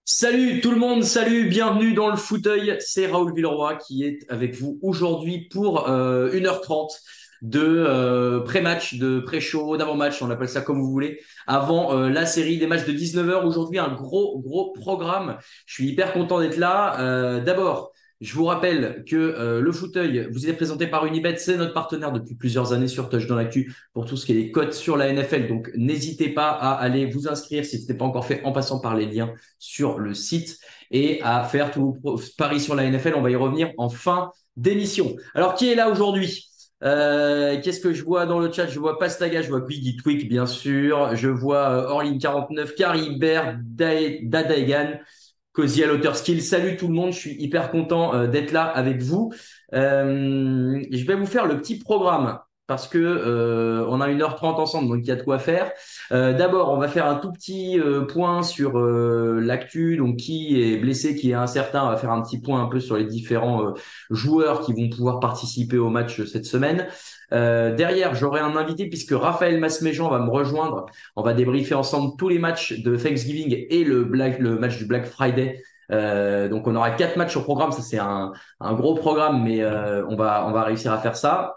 Salut tout le monde, salut, bienvenue dans le fauteuil, c'est Raoul Villeroy qui est avec vous aujourd'hui pour 1h30 de pré-match, de pré-show, d'avant-match, on appelle ça comme vous voulez, avant la série des matchs de 19h. Aujourd'hui, un gros programme, je suis hyper content d'être là. D'abord, je vous rappelle que le fauteuil vous est présenté par Unibet, c'est notre partenaire depuis plusieurs années sur Touch dans l'actu pour tout ce qui est les cotes sur la NFL. Donc, n'hésitez pas à aller vous inscrire si ce n'est pas encore fait en passant par les liens sur le site et à faire tous vos paris sur la NFL. On va y revenir en fin d'émission. Alors, qui est là aujourd'hui? Qu'est-ce que je vois dans le chat? Je vois Pastaga, je vois Quiggy Twig, bien sûr. Je vois Orline49, Caribert, Dadaegan, Cozy à l'auteur skill. Salut tout le monde, je suis hyper content d'être là avec vous. Je vais vous faire le petit programme parce que on a 1h30 ensemble, donc il y a de quoi faire. D'abord, on va faire un tout petit point sur l'actu, donc qui est blessé, qui est incertain. On va faire un petit point un peu sur les différents joueurs qui vont pouvoir participer au match cette semaine. Derrière, j'aurai un invité puisque Raphaël Masméjean va me rejoindre. On va débriefer ensemble tous les matchs de Thanksgiving et le match du Black Friday. Donc on aura 4 matchs au programme, ça c'est un gros programme, mais on va réussir à faire ça.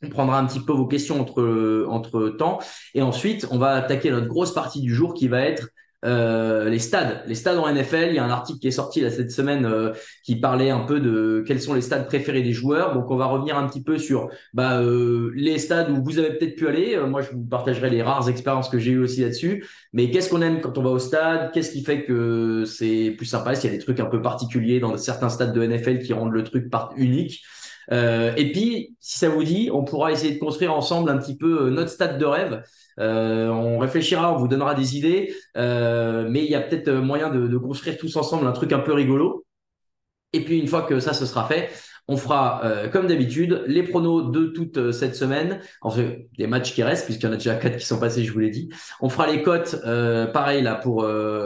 On prendra un petit peu vos questions entre temps et ensuite on va attaquer notre grosse partie du jour qui va être les stades en NFL. Il y a un article qui est sorti là cette semaine qui parlait un peu de quels sont les stades préférés des joueurs. Donc on va revenir un petit peu sur les stades où vous avez peut-être pu aller. Moi je vous partagerai les rares expériences que j'ai eues aussi là-dessus. Mais qu'est-ce qu'on aime quand on va au stade? Qu'est-ce qui fait que c'est plus sympa? S'il y a des trucs un peu particuliers dans certains stades de NFL qui rendent le truc unique. Et puis, si ça vous dit, on pourra essayer de construire ensemble un petit peu notre stade de rêve. On réfléchira, on vous donnera des idées, mais il y a peut-être moyen de construire tous ensemble un truc un peu rigolo. Et puis, une fois que ça, ce sera fait, on fera, comme d'habitude, les pronos de toute cette semaine. Enfin, les matchs qui restent, puisqu'il y en a déjà 4 qui sont passés, je vous l'ai dit. On fera les cotes, pareil, là,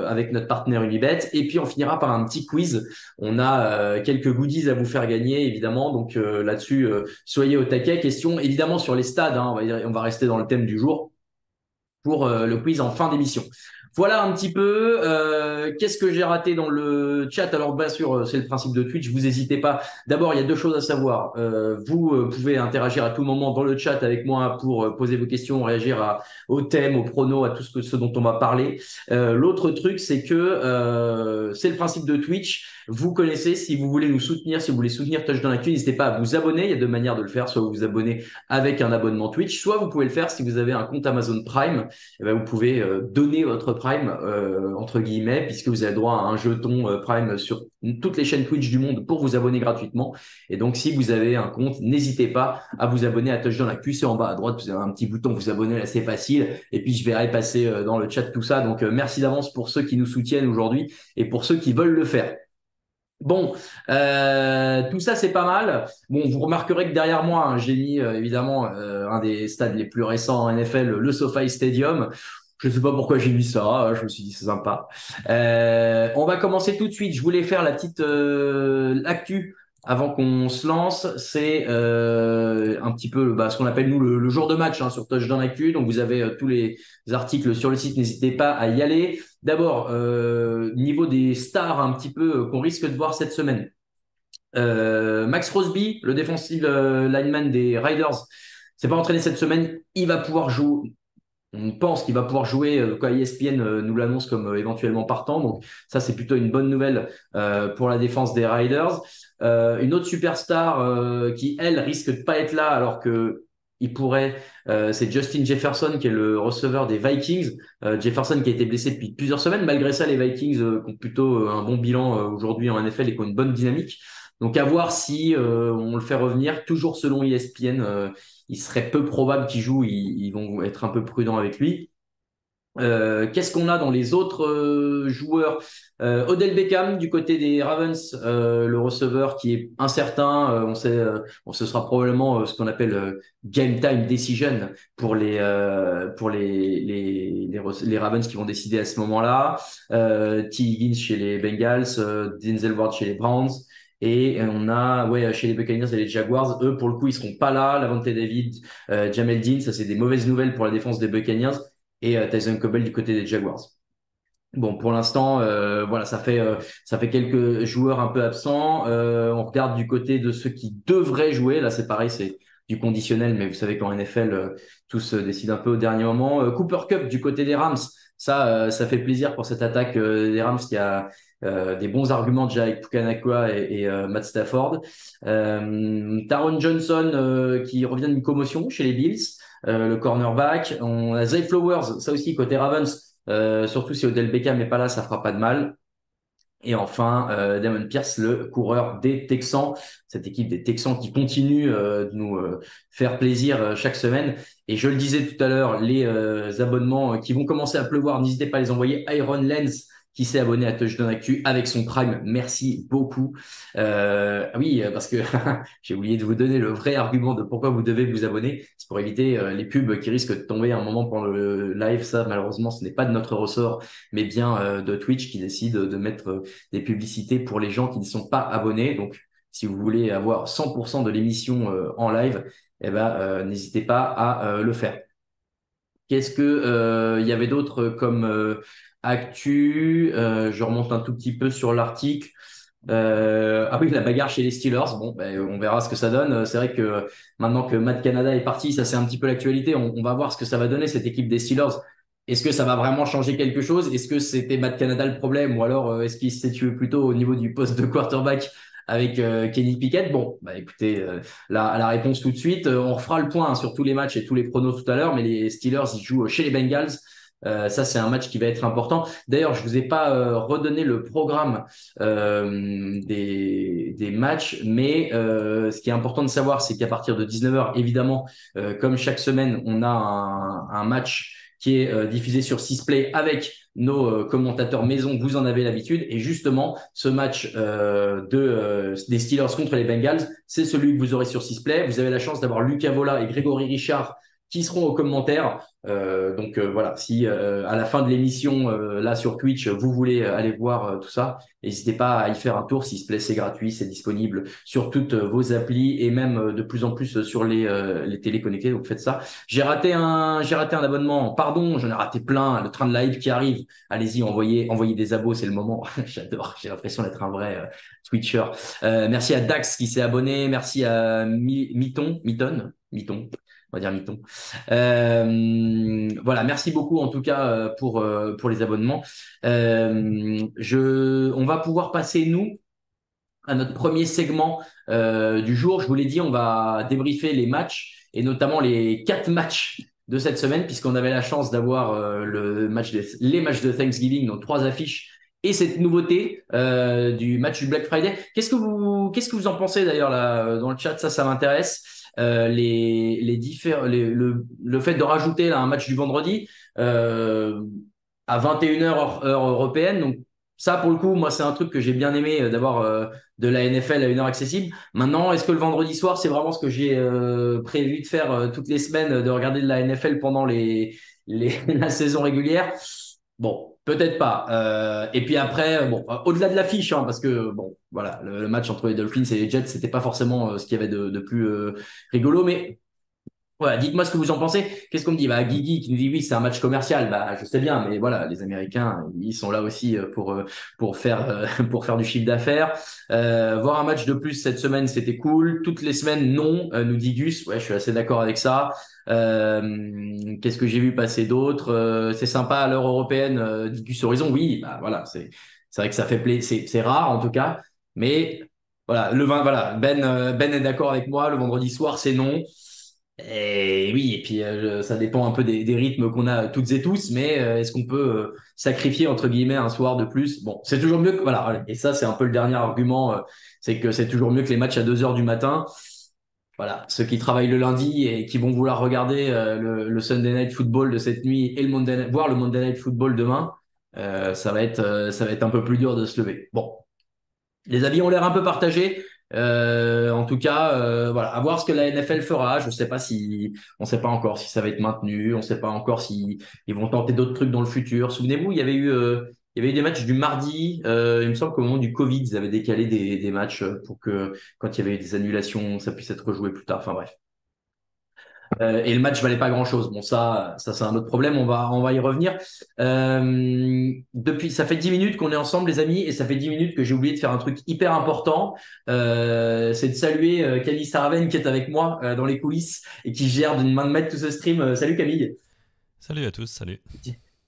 avec notre partenaire Unibet. Et puis, on finira par un petit quiz. On a quelques goodies à vous faire gagner, évidemment. Donc, là-dessus, soyez au taquet. Question, évidemment, sur les stades. Hein, on va rester dans le thème du jour pour le quiz en fin d'émission. Voilà un petit peu. Qu'est-ce que j'ai raté dans le chat? Alors bien sûr, c'est le principe de Twitch. Vous n'hésitez pas. D'abord, il y a deux choses à savoir. Vous pouvez interagir à tout moment dans le chat avec moi pour poser vos questions, réagir au thème, aux pronos, à tout ce dont on va parler. L'autre truc, c'est que c'est le principe de Twitch. Vous connaissez, si vous voulez nous soutenir, si vous voulez soutenir Touch dans l'actu, n'hésitez pas à vous abonner. Il y a deux manières de le faire. Soit vous vous abonnez avec un abonnement Twitch, soit vous pouvez le faire si vous avez un compte Amazon Prime. Eh ben, vous pouvez donner votre Prime, entre guillemets, puisque vous avez droit à un jeton Prime sur toutes les chaînes Twitch du monde pour vous abonner gratuitement. Et donc, si vous avez un compte, n'hésitez pas à vous abonner à Touch dans l'actu. C'est en bas à droite, vous avez un petit bouton vous abonner, là, c'est facile. Et puis, je verrai passer dans le chat tout ça. Donc, merci d'avance pour ceux qui nous soutiennent aujourd'hui et pour ceux qui veulent le faire. Bon, tout ça c'est pas mal. Bon, vous remarquerez que derrière moi, hein, j'ai mis évidemment un des stades les plus récents en NFL, le SoFi Stadium. Je ne sais pas pourquoi j'ai mis ça. Je me suis dit c'est sympa. On va commencer tout de suite. Je voulais faire la petite actu avant qu'on se lance. C'est un petit peu ce qu'on appelle nous le jour de match sur Touch dans l'actu. Donc vous avez tous les articles sur le site. N'hésitez pas à y aller. D'abord, niveau des stars un petit peu qu'on risque de voir cette semaine. Max Crosby, le defensive lineman des Raiders, s'est pas entraîné cette semaine. Il va pouvoir jouer. On pense qu'il va pouvoir jouer quand ESPN nous l'annonce comme éventuellement partant. Donc ça, c'est plutôt une bonne nouvelle pour la défense des Raiders. Une autre superstar qui, elle, risque de pas être là alors que il pourrait, c'est Justin Jefferson qui est le receveur des Vikings. Jefferson qui a été blessé depuis plusieurs semaines. Malgré ça, les Vikings qui ont plutôt un bon bilan aujourd'hui en NFL et qui ont une bonne dynamique. Donc à voir si on le fait revenir. Toujours selon ESPN, il serait peu probable qu'il joue. Ils vont être un peu prudents avec lui. Qu'est-ce qu'on a dans les autres joueurs? Odell Beckham du côté des Ravens, le receveur qui est incertain. On sait, ce sera probablement ce qu'on appelle game time decision pour les Ravens qui vont décider à ce moment-là. T. Higgins chez les Bengals, Denzel Ward chez les Browns. Et on a, ouais, chez les Buccaneers et les Jaguars, eux, pour le coup, ils seront pas là. Lavonte David, Jamel Dean, ça, c'est des mauvaises nouvelles pour la défense des Buccaneers. Et Tyson Cobble du côté des Jaguars. Bon, pour l'instant, voilà, ça fait quelques joueurs un peu absents. On regarde du côté de ceux qui devraient jouer. Là, c'est pareil, c'est du conditionnel, mais vous savez qu'en NFL, tout se décide un peu au dernier moment. Cooper Kupp du côté des Rams, ça fait plaisir pour cette attaque des Rams qui a des bons arguments déjà avec Puka Nacua et Matt Stafford. Taron Johnson qui revient d'une commotion chez les Bills, le cornerback. On a Zay Flowers, ça aussi côté Ravens. Surtout si Odell Beckham n'est pas là, ça fera pas de mal. Et enfin, Damon Pierce, le coureur des Texans, cette équipe des Texans qui continue de nous faire plaisir chaque semaine. Et je le disais tout à l'heure, les abonnements qui vont commencer à pleuvoir, n'hésitez pas à les envoyer. Iron Lens qui s'est abonné à Touchdown Actu avec son Prime, merci beaucoup. Oui, parce que j'ai oublié de vous donner le vrai argument de pourquoi vous devez vous abonner. C'est pour éviter les pubs qui risquent de tomber à un moment pendant le live. Ça, malheureusement, ce n'est pas de notre ressort, mais bien de Twitch qui décide de mettre des publicités pour les gens qui ne sont pas abonnés. Donc, si vous voulez avoir 100% de l'émission en live, eh ben, n'hésitez pas à le faire. Qu'est-ce que il y avait d'autre comme actu? Je remonte un tout petit peu sur l'article. Ah oui, la bagarre chez les Steelers. Bon, ben, on verra ce que ça donne. C'est vrai que maintenant que Matt Canada est parti, ça c'est un petit peu l'actualité. On va voir ce que ça va donner cette équipe des Steelers. Est-ce que ça va vraiment changer quelque chose? Est-ce que c'était Matt Canada le problème? Ou alors est-ce qu'il s'est tué plutôt au niveau du poste de quarterback avec Kenny Pickett? Bon, bah écoutez, la réponse tout de suite. On refera le point hein, sur tous les matchs et tous les pronos tout à l'heure, mais les Steelers, ils jouent chez les Bengals. Ça, c'est un match qui va être important. D'ailleurs, je vous ai pas redonné le programme des matchs, mais ce qui est important de savoir, c'est qu'à partir de 19h, évidemment, comme chaque semaine, on a un match qui est diffusé sur Sisplay avec nos commentateurs maison, vous en avez l'habitude. Et justement, ce match des Steelers contre les Bengals, c'est celui que vous aurez sur Sisplay. Vous avez la chance d'avoir Lucas Vola et Grégory Richard qui seront aux commentaires. Donc voilà, si à la fin de l'émission, là sur Twitch, vous voulez aller voir tout ça, n'hésitez pas à y faire un tour. S'il se plaît, c'est gratuit, c'est disponible sur toutes vos applis et même de plus en plus sur les télé connectées. Donc faites ça. J'ai raté un abonnement. Pardon, j'en ai raté plein. Le train de live qui arrive. Allez-y, envoyez des abos, c'est le moment. J'adore. J'ai l'impression d'être un vrai Twitcher. Merci à Dax qui s'est abonné. Merci à Miton. On va dire Miton. Voilà, merci beaucoup en tout cas pour les abonnements. On va pouvoir passer, nous, à notre premier segment du jour. Je vous l'ai dit, on va débriefer les matchs et notamment les 4 matchs de cette semaine, puisqu'on avait la chance d'avoir les matchs de Thanksgiving, donc 3 affiches. Et cette nouveauté du match du Black Friday. Qu'est-ce que vous en pensez d'ailleurs là dans le chat? Ça m'intéresse. Le fait de rajouter là, un match du vendredi à 21h heure européenne. Donc ça, pour le coup, moi, c'est un truc que j'ai bien aimé d'avoir de la NFL à une heure accessible. Maintenant, est-ce que le vendredi soir, c'est vraiment ce que j'ai prévu de faire toutes les semaines, de regarder de la NFL pendant la saison régulière? Bon, peut-être pas. Et puis après, bon, au-delà de l'affiche, hein, parce que bon, voilà, le match entre les Dolphins et les Jets, c'était pas forcément ce qu'il y avait de plus rigolo, mais voilà, dites-moi ce que vous en pensez. Qu'est-ce qu'on me dit? Bah, Guigui qui nous dit oui, c'est un match commercial. Bah, je sais bien, mais voilà, les Américains, ils sont là aussi pour faire pour faire du chiffre d'affaires. Voir un match de plus cette semaine, c'était cool. Toutes les semaines, non, nous dit Gus. Ouais, je suis assez d'accord avec ça. Qu'est-ce que j'ai vu passer d'autre? C'est sympa à l'heure européenne, dit Gus Horizon. Oui, bah voilà, c'est vrai que ça fait plaisir. C'est rare en tout cas, mais voilà, voilà, Ben est d'accord avec moi. Le vendredi soir, c'est non. Et oui, et puis ça dépend un peu des rythmes qu'on a toutes et tous, mais est-ce qu'on peut sacrifier entre guillemets un soir de plus? Bon, c'est toujours mieux que voilà, et ça c'est un peu le dernier argument, c'est que c'est toujours mieux que les matchs à 2 heures du matin. Voilà, ceux qui travaillent le lundi et qui vont vouloir regarder le Sunday Night Football de cette nuit et voir le Monday Night Football demain, ça va être un peu plus dur de se lever. Bon, les avis ont l'air un peu partagés. En tout cas, voilà, à voir ce que la NFL fera. On sait pas encore si ça va être maintenu. On sait pas encore si ils vont tenter d'autres trucs dans le futur. Souvenez-vous, il y avait eu Il y avait eu des matchs du mardi. Il me semble qu'au moment du Covid, ils avaient décalé des matchs pour que quand il y avait eu des annulations, ça puisse être rejoué plus tard. Enfin bref. Et le match valait pas grand-chose. Bon, ça c'est un autre problème. On va y revenir. Ça fait 10 minutes qu'on est ensemble, les amis, et ça fait 10 minutes que j'ai oublié de faire un truc hyper important. C'est de saluer Camille Saraven qui est avec moi dans les coulisses et qui gère d'une main de maître tout ce stream. Salut Camille. Salut à tous, salut.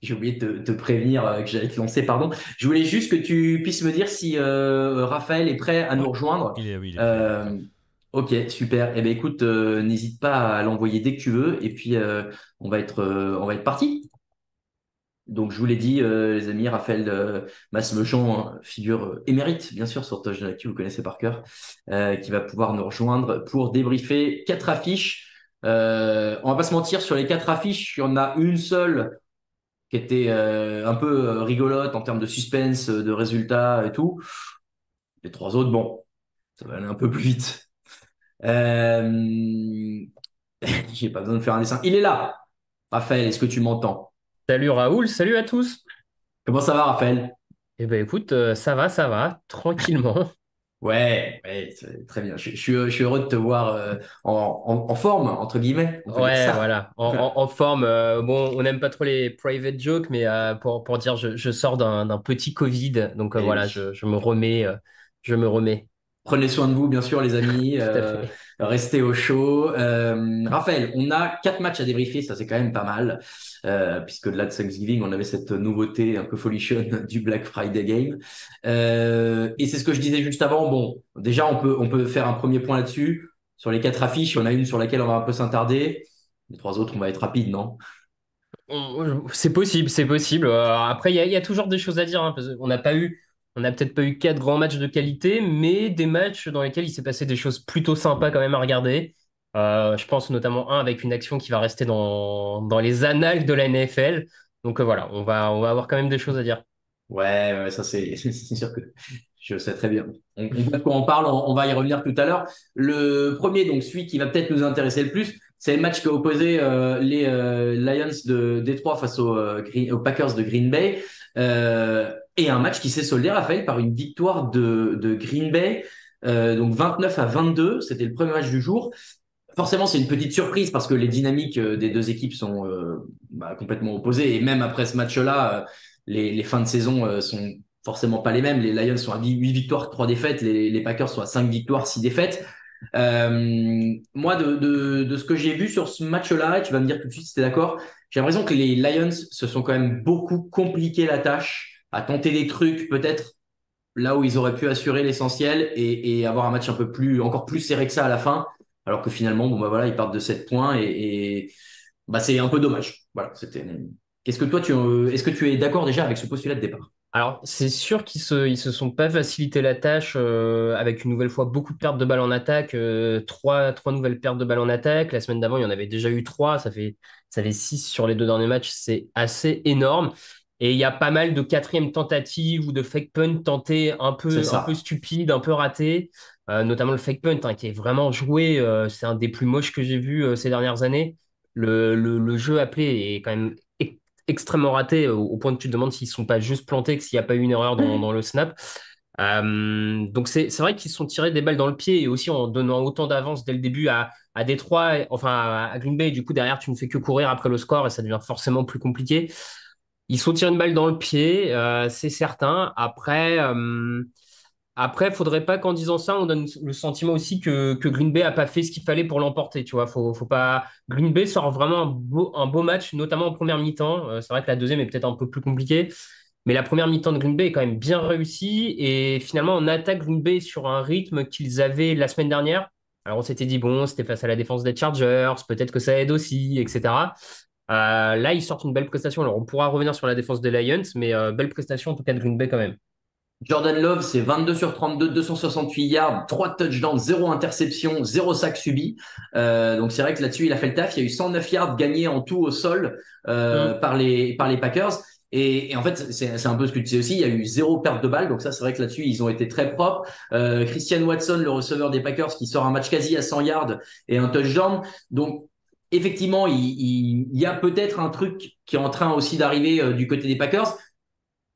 J'ai oublié de te prévenir que j'allais te lancer, pardon. Je voulais juste que tu puisses me dire si Raphaël est prêt à nous Ouais, rejoindre. oui, il est prêt, il est prêt. Euh, ok, super. Eh ben écoute, n'hésite pas à l'envoyer dès que tu veux, et puis on va être parti. Donc je vous l'ai dit, les amis, Raphaël Masmejean, hein, figure émérite, bien sûr, sur Touchdown Actu, vous connaissez par cœur, qui va pouvoir nous rejoindre pour débriefer quatre affiches. On va pas se mentir, sur les quatre affiches, il y en a une seule qui était un peu rigolote en termes de suspense, de résultats et tout. Les trois autres, bon, ça va aller un peu plus vite. Euh... J'ai pas besoin de faire un dessin. Il est là. Raphaël, est-ce que tu m'entends? Salut Raoul, salut à tous. Comment ça va, Raphaël? Eh ben écoute, ça va, tranquillement. Ouais, ouais, très bien. Je suis heureux de te voir en forme, entre guillemets, on peut dire Ouais, ça. voilà, en forme. Bon, on n'aime pas trop les private jokes, mais pour dire, je sors d'un petit Covid, donc Eh voilà, oui. je me remets, je me remets. Prenez soin de vous, bien sûr, les amis. Tout à fait. Restez au chaud. Raphaël, on a quatre matchs à débriefer, ça c'est quand même pas mal, puisque de là de Thanksgiving, on avait cette nouveauté un peu folichonne du Black Friday Game. Et c'est ce que je disais juste avant. Bon, déjà, on peut faire un premier point là-dessus. Sur les quatre affiches, on a une sur laquelle on va un peu s'attarder. Les trois autres, on va être rapide, non? C'est possible, c'est possible. Après, il y a toujours des choses à dire, hein, parce qu'on n'a pas eu, on n'a peut-être pas eu quatre grands matchs de qualité, mais des matchs dans lesquels il s'est passé des choses plutôt sympas quand même à regarder. Je pense notamment un avec une action qui va rester dans les annales de la NFL. Donc voilà, on va avoir quand même des choses à dire. Ouais, ouais, ça c'est c'est sûr que je sais très bien. On voit de quoi on parle, on va y revenir tout à l'heure. Le premier, donc celui qui va peut-être nous intéresser le plus, c'est le match qui a opposé les Lions de Détroit face aux Packers de Green Bay. Et un match qui s'est soldé, Raphaël, par une victoire de Green Bay, donc 29-22. C'était le premier match du jour. Forcément, c'est une petite surprise parce que les dynamiques des deux équipes sont complètement opposées. Et même après ce match-là, les fins de saison sont forcément pas les mêmes. Les Lions sont à 8 victoires, 3 défaites. Les Packers sont à 5 victoires, 6 défaites. Moi, de ce que j'ai vu sur ce match-là, et tu vas me dire tout de suite si tu es d'accord, j'ai l'impression que les Lions se sont quand même beaucoup compliqué la tâche à tenter des trucs peut-être là où ils auraient pu assurer l'essentiel et avoir un match un peu plus, encore plus serré que ça à la fin, alors que finalement, bon, bah voilà, ils partent de 7 points bah, c'est un peu dommage. Voilà, c'était. Qu'est-ce que toi, est-ce que tu es d'accord déjà avec ce postulat de départ? Alors, c'est sûr qu'ils se sont pas facilité la tâche avec une nouvelle fois beaucoup de pertes de balles en attaque, trois nouvelles pertes de balles en attaque. La semaine d'avant, il y en avait déjà eu trois, ça fait six sur les deux derniers matchs, c'est assez énorme. Et il y a pas mal de quatrième tentatives ou de fake punt tentés C'est un peu ça. stupides, un peu ratés, notamment le fake punt hein, qui est vraiment joué. C'est un des plus moches que j'ai vu ces dernières années. Le jeu appelé est quand même extrêmement raté au point que tu te demandes s'ils ne sont pas juste plantés, que s'il n'y a pas eu une erreur dans le snap. Donc c'est vrai qu'ils se sont tirés des balles dans le pied et aussi en donnant autant d'avance dès le début à Détroit, enfin à Green Bay. Du coup, derrière, tu ne fais que courir après le score et ça devient forcément plus compliqué. Ils se sont tirés une balle dans le pied, c'est certain. Après, faudrait pas qu'en disant ça, on donne le sentiment aussi que Green Bay a pas fait ce qu'il fallait pour l'emporter. Tu vois, faut pas. Green Bay sort vraiment un beau match, notamment en première mi-temps. C'est vrai que la deuxième est peut-être un peu plus compliquée, mais la première mi-temps de Green Bay est quand même bien réussie. Et finalement, on attaque Green Bay sur un rythme qu'ils avaient la semaine dernière. Alors, on s'était dit, bon, c'était face à la défense des Chargers, peut-être que ça aide aussi, etc. Là, ils sortent une belle prestation. Alors, on pourra revenir sur la défense des Lions, mais belle prestation en tout cas de Green Bay quand même. Jordan Love, c'est 22 sur 32, 268 yards, 3 touchdowns, 0 interception, 0 sac subi. Donc c'est vrai que là-dessus, il a fait le taf. Il y a eu 109 yards gagnés en tout au sol Hum. par les Packers. Et en fait, c'est un peu ce que tu sais aussi. Il y a eu 0 perte de balle. Donc ça, c'est vrai que là-dessus, ils ont été très propres. Christian Watson, le receveur des Packers, qui sort un match quasi à 100 yards et un touchdown. Donc effectivement, il y a peut-être un truc qui est en train aussi d'arriver du côté des Packers.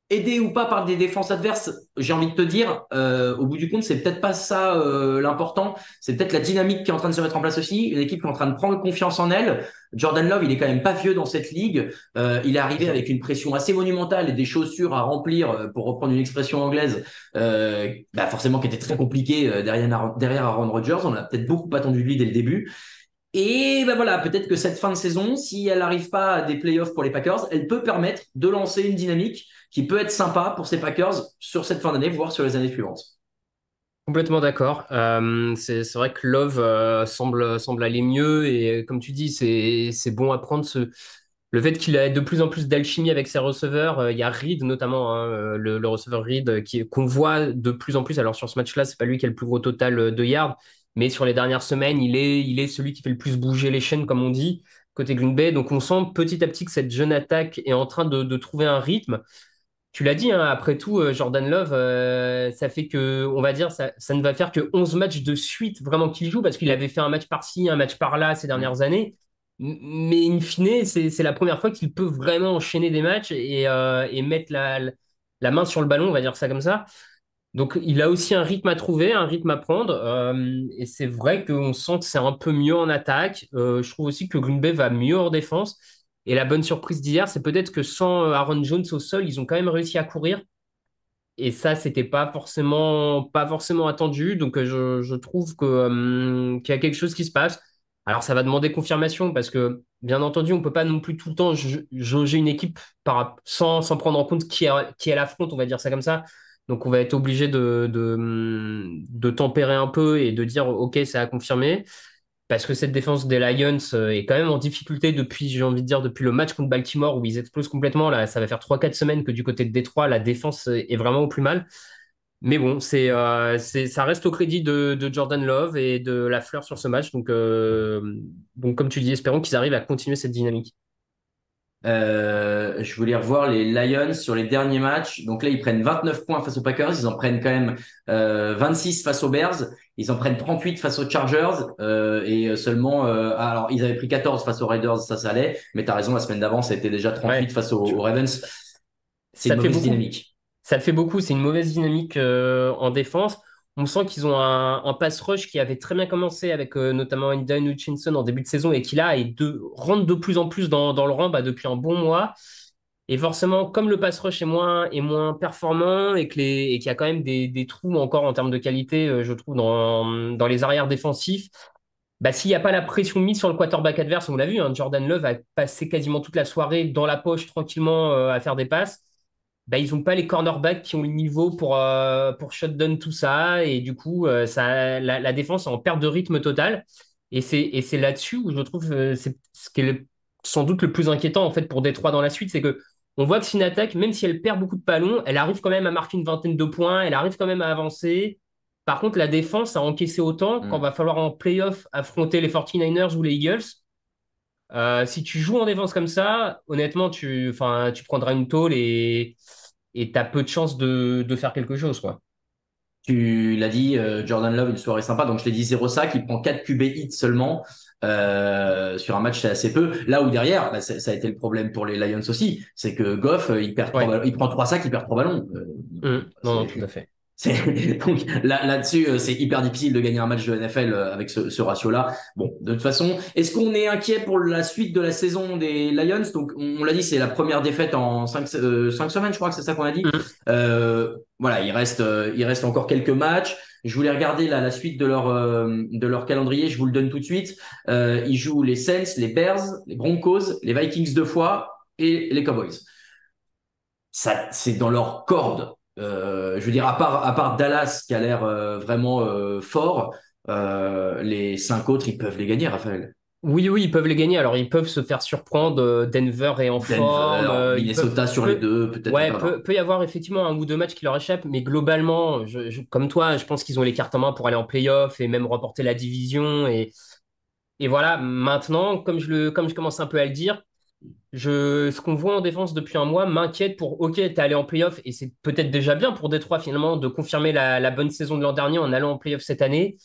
aidé ou pas par des défenses adverses, j'ai envie de te dire, au bout du compte, c'est peut-être pas ça l'important. C'est peut-être la dynamique qui est en train de se mettre en place aussi. Une équipe qui est en train de prendre confiance en elle. Jordan Love, il est quand même pas vieux dans cette ligue. Il est C'est arrivé ça. avec une pression assez monumentale et des chaussures à remplir, pour reprendre une expression anglaise, forcément qui était très compliquée derrière Aaron Rodgers. On a peut-être beaucoup attendu de lui dès le début. Et ben voilà, peut-être que cette fin de saison, si elle n'arrive pas à des playoffs pour les Packers, elle peut permettre de lancer une dynamique qui peut être sympa pour ces Packers sur cette fin d'année, voire sur les années suivantes. Complètement d'accord. C'est vrai que Love semble aller mieux et comme tu dis, c'est bon à prendre le fait qu'il a de plus en plus d'alchimie avec ses receveurs. Il y a Reed notamment, hein, le receveur Reed qu'on voit de plus en plus. Alors sur ce match-là, c'est pas lui qui a le plus gros total de yards, mais sur les dernières semaines, il est celui qui fait le plus bouger les chaînes, comme on dit, côté Green Bay. Donc on sent petit à petit que cette jeune attaque est en train de trouver un rythme. Tu l'as dit, hein, après tout, Jordan Love, ça fait que, on va dire, ça ne va faire que 11 matchs de suite vraiment qu'il joue, parce qu'il avait fait un match par-ci, un match par-là ces dernières années. Mais in fine, c'est la première fois qu'il peut vraiment enchaîner des matchs et mettre la main sur le ballon, on va dire ça comme ça. Donc, il a aussi un rythme à trouver, un rythme à prendre. Et c'est vrai qu'on sent que c'est un peu mieux en attaque. Je trouve aussi que Green Bay va mieux en défense. Et la bonne surprise d'hier, c'est peut-être que sans Aaron Jones au sol, ils ont quand même réussi à courir. Et ça, c'était pas forcément attendu. Donc, je trouve qu'il y a quelque chose qui se passe. Alors, ça va demander confirmation parce que, bien entendu, on peut pas non plus tout le temps jauger une équipe sans prendre en compte qui elle affronte, on va dire ça comme ça. Donc, on va être obligé de tempérer un peu et de dire, OK, ça a confirmé. Parce que cette défense des Lions est quand même en difficulté depuis, j'ai envie de dire, depuis le match contre Baltimore où ils explosent complètement. Là, ça va faire 3 4 semaines que du côté de Détroit, la défense est vraiment au plus mal. Mais bon, ça reste au crédit de Jordan Love et de la fleur sur ce match. Donc comme tu dis, espérons qu'ils arrivent à continuer cette dynamique. Je voulais revoir les Lions sur les derniers matchs. Donc là, ils prennent 29 points face aux Packers. Ils en prennent quand même 26 face aux Bears. Ils en prennent 38 face aux Chargers. Et seulement... alors, ils avaient pris 14 face aux Raiders, ça allait. Mais tu as raison, la semaine d'avant, ça a été déjà 38 Ouais, face aux Ravens. C'est ça une te fait mauvaise beaucoup. dynamique. Ça te fait beaucoup. C'est une mauvaise dynamique en défense. On sent qu'ils ont un pass rush qui avait très bien commencé avec notamment Aidan Hutchinson en début de saison et qui là rentre de plus en plus dans le rang depuis un bon mois. Et forcément, comme le pass rush est moins performant et qu'il y a quand même des trous encore en termes de qualité, je trouve, dans les arrières défensifs, bah, s'il n'y a pas la pression mise sur le quarterback adverse, on l'a vu, hein, Jordan Love a passé quasiment toute la soirée dans la poche tranquillement à faire des passes. Bah, ils n'ont pas les cornerbacks qui ont le niveau pour shutdown tout ça. Et du coup, la défense est en perte de rythme total. Et c'est là-dessus où je trouve c'est ce qui est sans doute le plus inquiétant en fait pour Détroit dans la suite, c'est que on voit que c'est une attaque, même si elle perd beaucoup de ballons, elle arrive quand même à marquer une vingtaine de points, elle arrive quand même à avancer. Par contre, la défense a encaissé autant quand va falloir en playoff affronter les 49ers ou les Eagles. Si tu joues en défense comme ça, honnêtement, enfin, tu prendras une tôle et tu as peu de chances de faire quelque chose, quoi. Tu l'as dit, Jordan Love, une soirée sympa. Donc, je t'ai dit 0 sac, il prend 4 QB hits seulement. Sur un match, c'est assez peu. Là où derrière, ça a été le problème pour les Lions aussi, c'est que Goff, il perd trois Ouais. ballons, il prend 3 sacs, il perd 3 ballons. Non, non, C'est tout à fait. Donc là-dessus, c'est hyper difficile de gagner un match de NFL avec ce ratio-là. Bon, de toute façon, est-ce qu'on est inquiet pour la suite de la saison des Lions? Donc, on l'a dit, c'est la première défaite en 5 semaines, je crois que c'est ça qu'on a dit. Mm. Voilà, il reste encore quelques matchs. Je voulais regarder la suite de leur calendrier. Je vous le donne tout de suite. Ils jouent les Saints, les Bears, les Broncos, les Vikings 2 fois et les Cowboys. Ça, c'est dans leur corde. Je veux dire, à part Dallas qui a l'air vraiment fort, les 5 autres, ils peuvent les gagner, Raphaël. Oui, oui, ils peuvent les gagner. Alors, ils peuvent se faire surprendre. Denver est en forme. Denver, Ils peuvent, Minnesota sur les peut, deux, peut-être ouais, pas grave. peut y avoir effectivement un ou deux matchs qui leur échappent, mais globalement, comme toi, je pense qu'ils ont les cartes en main pour aller en playoff et même remporter la division. Et voilà, maintenant, comme je commence un peu à le dire, ce qu'on voit en défense depuis un mois m'inquiète pour, OK, t'es allé en playoff et c'est peut-être déjà bien pour Détroit finalement de confirmer la bonne saison de l'an dernier en allant en playoff cette année.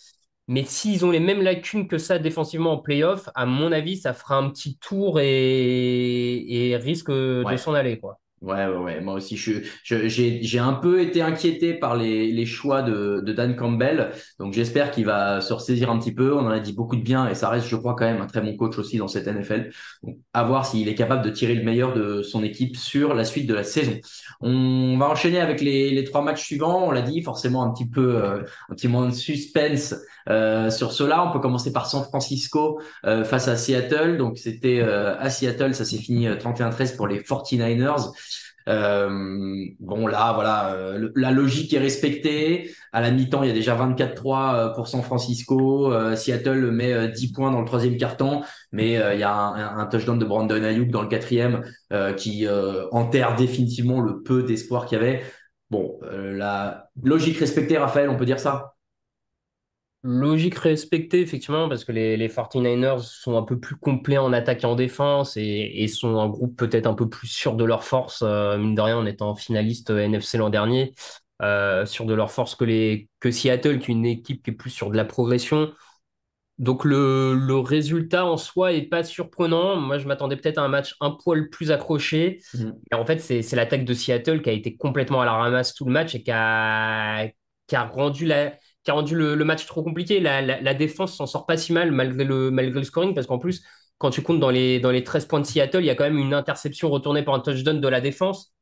Mais s'ils ont les mêmes lacunes que ça défensivement en playoff, à mon avis, ça fera un petit tour et risque de Ouais. s'en aller, quoi. Ouais. Moi aussi, j'ai un peu été inquiété par les choix de Dan Campbell. Donc, j'espère qu'il va se ressaisir un petit peu. On en a dit beaucoup de bien et ça reste, je crois, quand même un très bon coach aussi dans cette NFL. Donc, à voir s'il est capable de tirer le meilleur de son équipe sur la suite de la saison. On va enchaîner avec les trois matchs suivants. On l'a dit, forcément un petit moment de suspense sur cela. On peut commencer par San Francisco face à Seattle. Donc, c'était à Seattle, ça s'est fini 31-13 pour les 49ers. Bon là voilà, la logique est respectée. À la mi-temps, il y a déjà 24-3 pour San Francisco. Seattle met 10 points dans le troisième quart-temps, mais il y a un touchdown de Brandon Ayuk dans le quatrième qui enterre définitivement le peu d'espoir qu'il y avait. Bon, la logique respectée, Raphaël, on peut dire ça? Logique respectée, effectivement, parce que les 49ers sont un peu plus complets en attaque et en défense et sont un groupe peut-être un peu plus sûr de leur force, mine de rien, en étant finaliste NFC l'an dernier, sûr de leur force que Seattle, qui est une équipe qui est plus sur de la progression. Donc le résultat en soi est pas surprenant. Moi, je m'attendais peut-être à un match un poil plus accroché. Mhm. Et en fait, c'est l'attaque de Seattle qui a été complètement à la ramasse tout le match et qui a rendu le match trop compliqué. La défense s'en sort pas si mal malgré le scoring, parce qu'en plus, quand tu comptes dans les 13 points de Seattle, il y a quand même une interception retournée par un touchdown de la défense.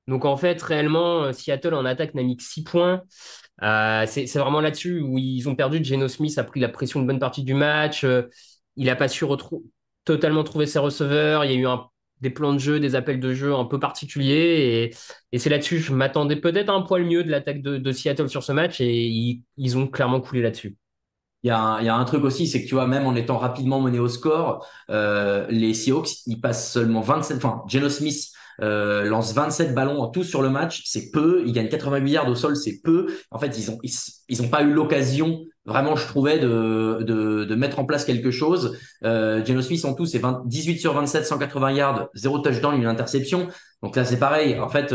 Donc en fait, réellement, Seattle en attaque n'a mis que 6 points. C'est vraiment là-dessus où ils ont perdu. Geno Smith a pris la pression une bonne partie du match. Il n'a pas su totalement trouver ses receveurs. Il y a eu des plans de jeu, des appels de jeu un peu particuliers. Et c'est là-dessus, je m'attendais peut-être un poil mieux de l'attaque de Seattle sur ce match. Et ils ont clairement coulé là-dessus. Il y a un truc aussi, c'est que tu vois, même en étant rapidement mené au score, les Seahawks, ils passent seulement 27, enfin, Geno Smith lance 27 ballons en tout sur le match, c'est peu. Ils gagnent 88 yards au sol, c'est peu. En fait, ils ont pas eu l'occasion, vraiment, je trouvais, de mettre en place quelque chose. Geno Smith, en tout, c'est 18 sur 27, 180 yards, zéro touchdown, une interception. Donc là, c'est pareil. En fait,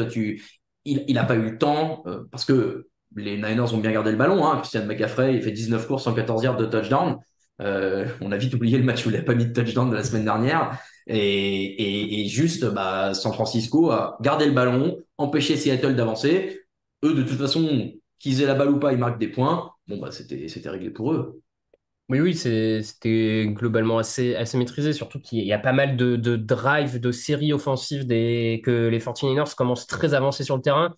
il a pas eu le temps, parce que les Niners ont bien gardé le ballon. Hein. Christian McCaffrey, il fait 19 courses, 114 yards de touchdown. On a vite oublié le match où il n'a pas mis de touchdown de la semaine dernière. Et juste, bah, San Francisco a gardé le ballon, empêché Seattle d'avancer. Eux, de toute façon, qu'ils aient la balle ou pas, ils marquent des points. Bon, bah, c'était réglé pour eux. Oui, c'était globalement assez maîtrisé, surtout qu'il y a pas mal de drives, de séries offensives que les 49ers commencent très avancés sur le terrain.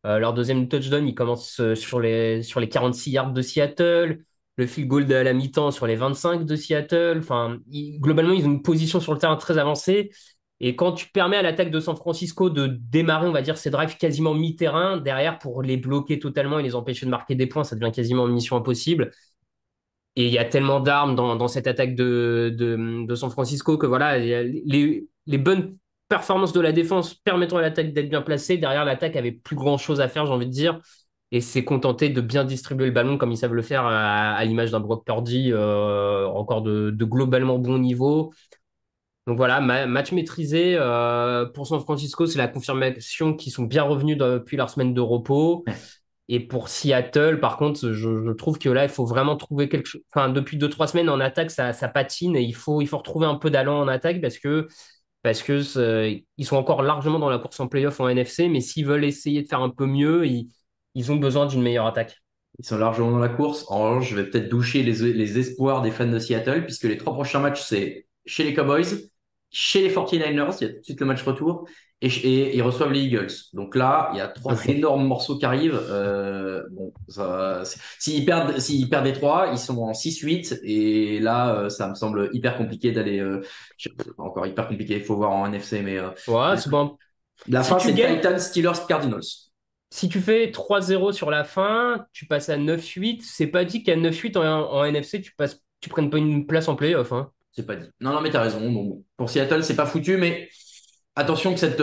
Leur deuxième touchdown, il commence sur les 46 yards de Seattle, le field goal de la mi-temps sur les 25 de Seattle. Enfin, globalement, ils ont une position sur le terrain très avancée. Et quand tu permets à l'attaque de San Francisco de démarrer, on va dire, ses drives quasiment mi-terrain, derrière, pour les bloquer totalement et les empêcher de marquer des points, ça devient quasiment une mission impossible. Et il y a tellement d'armes dans cette attaque de San Francisco que voilà, il y a les bonnes performances de la défense permettant à l'attaque d'être bien placée. Derrière, l'attaque avait plus grand-chose à faire, j'ai envie de dire. Et s'est contenté de bien distribuer le ballon comme ils savent le faire à l'image d'un Brock Purdy, encore de globalement bon niveau. Donc voilà, match maîtrisé. Pour San Francisco, c'est la confirmation qu'ils sont bien revenus depuis leur semaine de repos. Et pour Seattle, par contre, je trouve que là, il faut vraiment trouver quelque chose. Enfin, depuis 2, 3 semaines en attaque, ça patine et il faut retrouver un peu d'allant en attaque parce que ils sont encore largement dans la course en playoff en NFC, mais s'ils veulent essayer de faire un peu mieux, ils ont besoin d'une meilleure attaque. Ils sont largement dans la course. En revanche, je vais peut-être doucher les espoirs des fans de Seattle, puisque les trois prochains matchs, c'est chez les Cowboys, chez les 49ers, il y a tout de suite le match retour, et ils reçoivent les Eagles. Donc là, il y a trois Ok. énormes morceaux qui arrivent. Bon, s'ils perdent les trois, ils sont en 6-8, et là, ça me semble hyper compliqué d'aller. Encore hyper compliqué, il faut voir en NFC, mais Ouais, c'est bon. la Si fin, tu c'est gagnes, Titans, Steelers, Cardinals. si tu fais 3-0 sur la fin, tu passes à 9-8. C'est pas dit qu'à 9-8 en NFC, tu prennes pas une place en playoff, hein. C'est pas dit. Non, non, mais t'as raison. Bon, pour Seattle, c'est pas foutu, mais attention que cette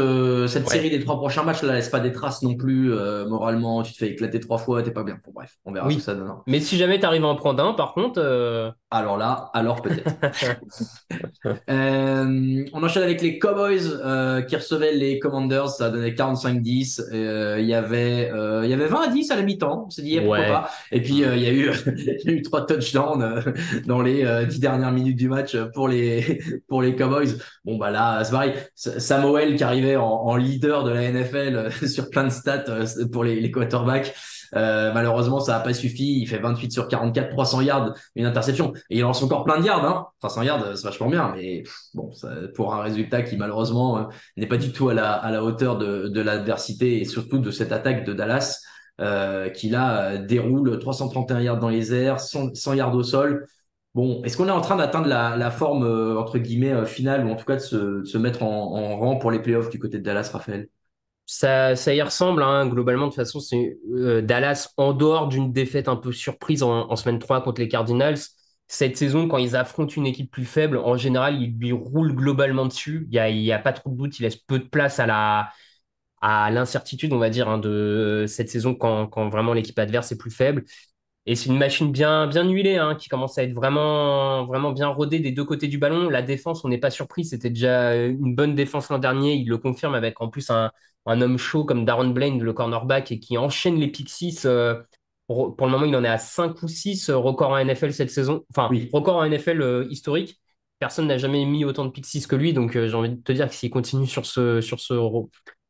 série Ouais. des trois prochains matchs, là, laisse pas des traces non plus. Moralement, tu te fais éclater 3 fois, t'es pas bien. Bon, bref, on verra ce que Oui. ça donne. Mais si jamais tu arrives à en prendre un, par contre, Alors là, alors peut-être. On enchaîne avec les Cowboys qui recevaient les Commanders. Ça donnait 45-10. Il y avait 20-10 à la mi-temps. On s'est dit, eh, pourquoi ouais. pas. Et puis, il y a eu, il y a eu 3 touchdowns dans les 10 dernières minutes du match pour les Cowboys. Bon, bah là, c'est pareil. Sam Samuel qui arrivait en leader de la NFL sur plein de stats pour les quarterbacks. Malheureusement, ça n'a pas suffi. Il fait 28 sur 44, 300 yards, une interception. Et il lance encore plein de yards. Hein. 300 yards, c'est vachement bien. Mais bon, pour un résultat qui, malheureusement, n'est pas du tout à la hauteur de l'adversité et surtout de cette attaque de Dallas qui, là, déroule 331 yards dans les airs, 100 yards au sol. Bon, est-ce qu'on est en train d'atteindre la forme, entre guillemets, finale ou en tout cas de se mettre en rang pour les playoffs du côté de Dallas, Raphaël? Ça y ressemble, hein. Globalement, de toute façon, c'est Dallas en dehors d'une défaite un peu surprise en semaine 3 contre les Cardinals. Cette saison, quand ils affrontent une équipe plus faible, en général, ils lui roulent globalement dessus. Il y a pas trop de doute, ils laissent peu de place à l'incertitude, on va dire, hein, de cette saison quand vraiment l'équipe adverse est plus faible. Et c'est une machine bien huilée, hein, qui commence à être vraiment bien rodée des deux côtés du ballon. La défense, on n'est pas surpris. C'était déjà une bonne défense l'an dernier. Il le confirme avec en plus un homme chaud comme Darren Blaine, le cornerback, et qui enchaîne les pick 6. Pour le moment, il en est à 5 ou 6 record en NFL cette saison. Enfin, Oui. record en NFL historique. Personne n'a jamais mis autant de pick 6 que lui. Donc, j'ai envie de te dire que s'il continue sur ce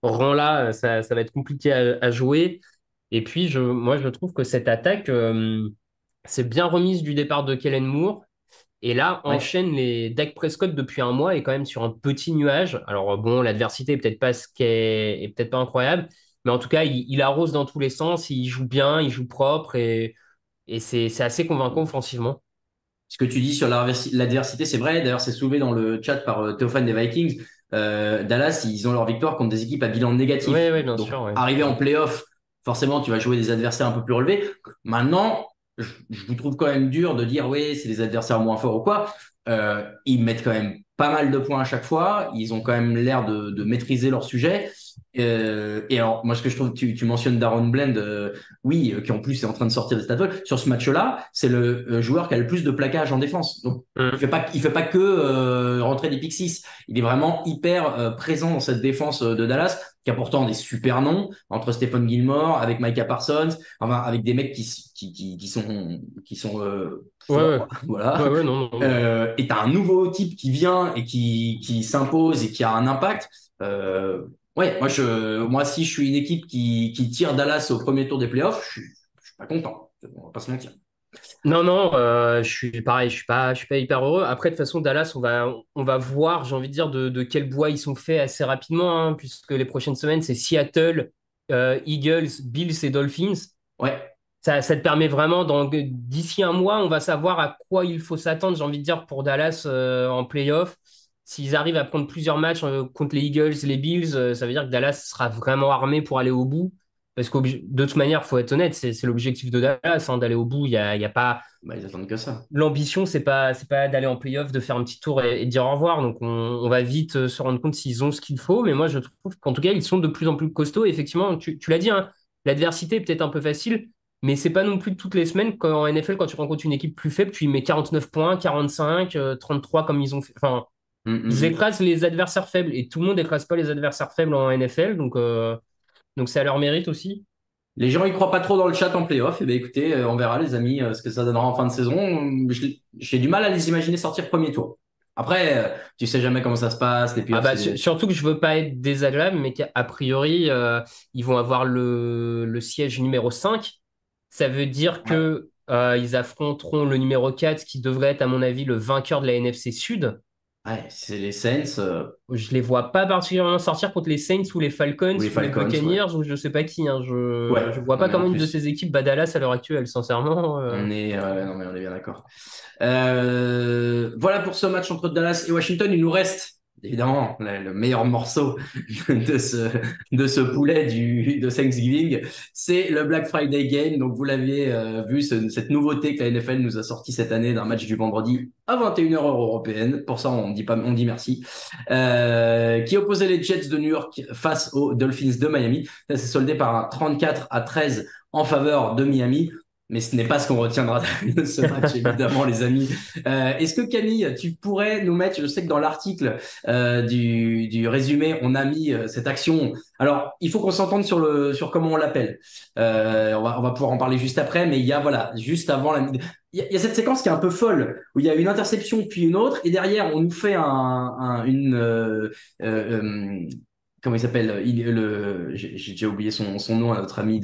rang-là, ça va être compliqué à jouer. Et puis, moi, je trouve que cette attaque s'est bien remise du départ de Kellen Moore. Et là, Ouais. enchaîne les Dak Prescott depuis un mois et quand même sur un petit nuage. Alors, bon, l'adversité est peut-être pas est peut-être pas incroyable, mais en tout cas, il arrose dans tous les sens. Il joue bien, il joue propre et c'est assez convaincant offensivement. Ce que tu dis sur l'adversité, c'est vrai. D'ailleurs, c'est soulevé dans le chat par Théophane des Vikings. Dallas, ils ont leur victoire contre des équipes à bilan négatif. Oui, bien Donc, sûr. Ouais. arrivé en playoff, forcément, tu vas jouer des adversaires un peu plus relevés. Maintenant, je vous trouve quand même dur de dire, oui, c'est des adversaires moins forts ou quoi. Ils mettent quand même pas mal de points à chaque fois. Ils ont quand même l'air de maîtriser leur sujet. Et alors, moi, ce que je trouve, tu mentionnes Darren Bland, oui, qui en plus est en train de sortir des stats. Sur ce match-là, c'est le joueur qui a le plus de plaquages en défense. Donc, Mm. il fait pas que rentrer des pick 6. Il est vraiment hyper présent dans cette défense de Dallas, qui a pourtant des super noms, entre Stephen Gilmore, avec Micah Parsons, enfin, avec des mecs qui sont Ouais, ouais. forts. Voilà. Ouais, non, non. Et tu as un nouveau type qui vient et qui s'impose et qui a un impact. Ouais, moi, si je suis une équipe qui tire Dallas au premier tour des playoffs, je suis pas content. On va pas se mentir. Non, je suis pareil, je suis pas hyper heureux. Après, de toute façon, Dallas, on va voir, j'ai envie de dire, de quel bois ils sont faits assez rapidement, hein, puisque les prochaines semaines, c'est Seattle, Eagles, Bills et Dolphins. Ouais, Ça te permet vraiment, d'ici un mois, on va savoir à quoi il faut s'attendre, j'ai envie de dire, pour Dallas en playoff. S'ils arrivent à prendre plusieurs matchs contre les Eagles, les Bills, ça veut dire que Dallas sera vraiment armé pour aller au bout. Parce que de toute manière, faut être honnête, c'est l'objectif de Dallas, hein, d'aller au bout. Il y a pas bah, ils attendent que ça. l'ambition, c'est pas d'aller en playoff, de faire un petit tour et de dire au revoir. Donc on va vite se rendre compte s'ils ont ce qu'il faut. Mais moi, je trouve qu'en tout cas, ils sont de plus en plus costauds. Et effectivement, tu l'as dit, hein, l'adversité est peut-être un peu facile, mais c'est pas non plus toutes les semaines. Quand, en NFL, quand tu rencontres une équipe plus faible, tu y mets 49 points, 45, 33 comme ils ont fait. Enfin, Hum, hum, ils hum. écrasent les adversaires faibles. Et tout le monde écrase pas les adversaires faibles en NFL. Donc c'est à leur mérite aussi. Les gens y croient pas trop dans le chat en playoff. Et ben écoutez, on verra les amis ce que ça donnera en fin de saison. J'ai du mal à les imaginer sortir premier tour. Après, tu sais jamais comment ça se passe. Les Ah playoffs, bah, surtout que je veux pas être désagréable, mais qu'a priori, ils vont avoir le siège numéro 5. Ça veut dire ouais, que ils affronteront le numéro 4, qui devrait être, à mon avis, le vainqueur de la NFC Sud. ouais, c'est les Saints Je les vois pas particulièrement sortir contre les Saints ou les Falcons ou les ou les Falcons, ouais. Buccaneers ou je sais pas qui, hein. Ouais, Je vois non pas mais en comment une de plus, ces équipes bat Dallas à l'heure actuelle, sincèrement. non mais on est bien d'accord. Voilà pour ce match entre Dallas et Washington. Il nous reste évidemment le meilleur morceau de de ce poulet de Thanksgiving, c'est le Black Friday Game. Donc vous l'aviez vu, cette nouveauté que la NFL nous a sorti cette année d'un match du vendredi à 21h heure européenne. Pour ça, on dit merci. Qui opposait les Jets de New York face aux Dolphins de Miami. Ça s'est soldé par un 34-13 en faveur de Miami. Mais ce n'est pas ce qu'on retiendra de ce match, évidemment, les amis. Est-ce que Camille, tu pourrais nous mettre, je sais que dans l'article du résumé, on a mis cette action. Alors, il faut qu'on s'entende sur comment on l'appelle. On va pouvoir en parler juste après, mais il y a, voilà, juste avant il y a cette séquence qui est un peu folle, où il y a une interception puis une autre, et derrière, on nous fait euh, comment il s'appelle? J'ai déjà oublié son nom à notre ami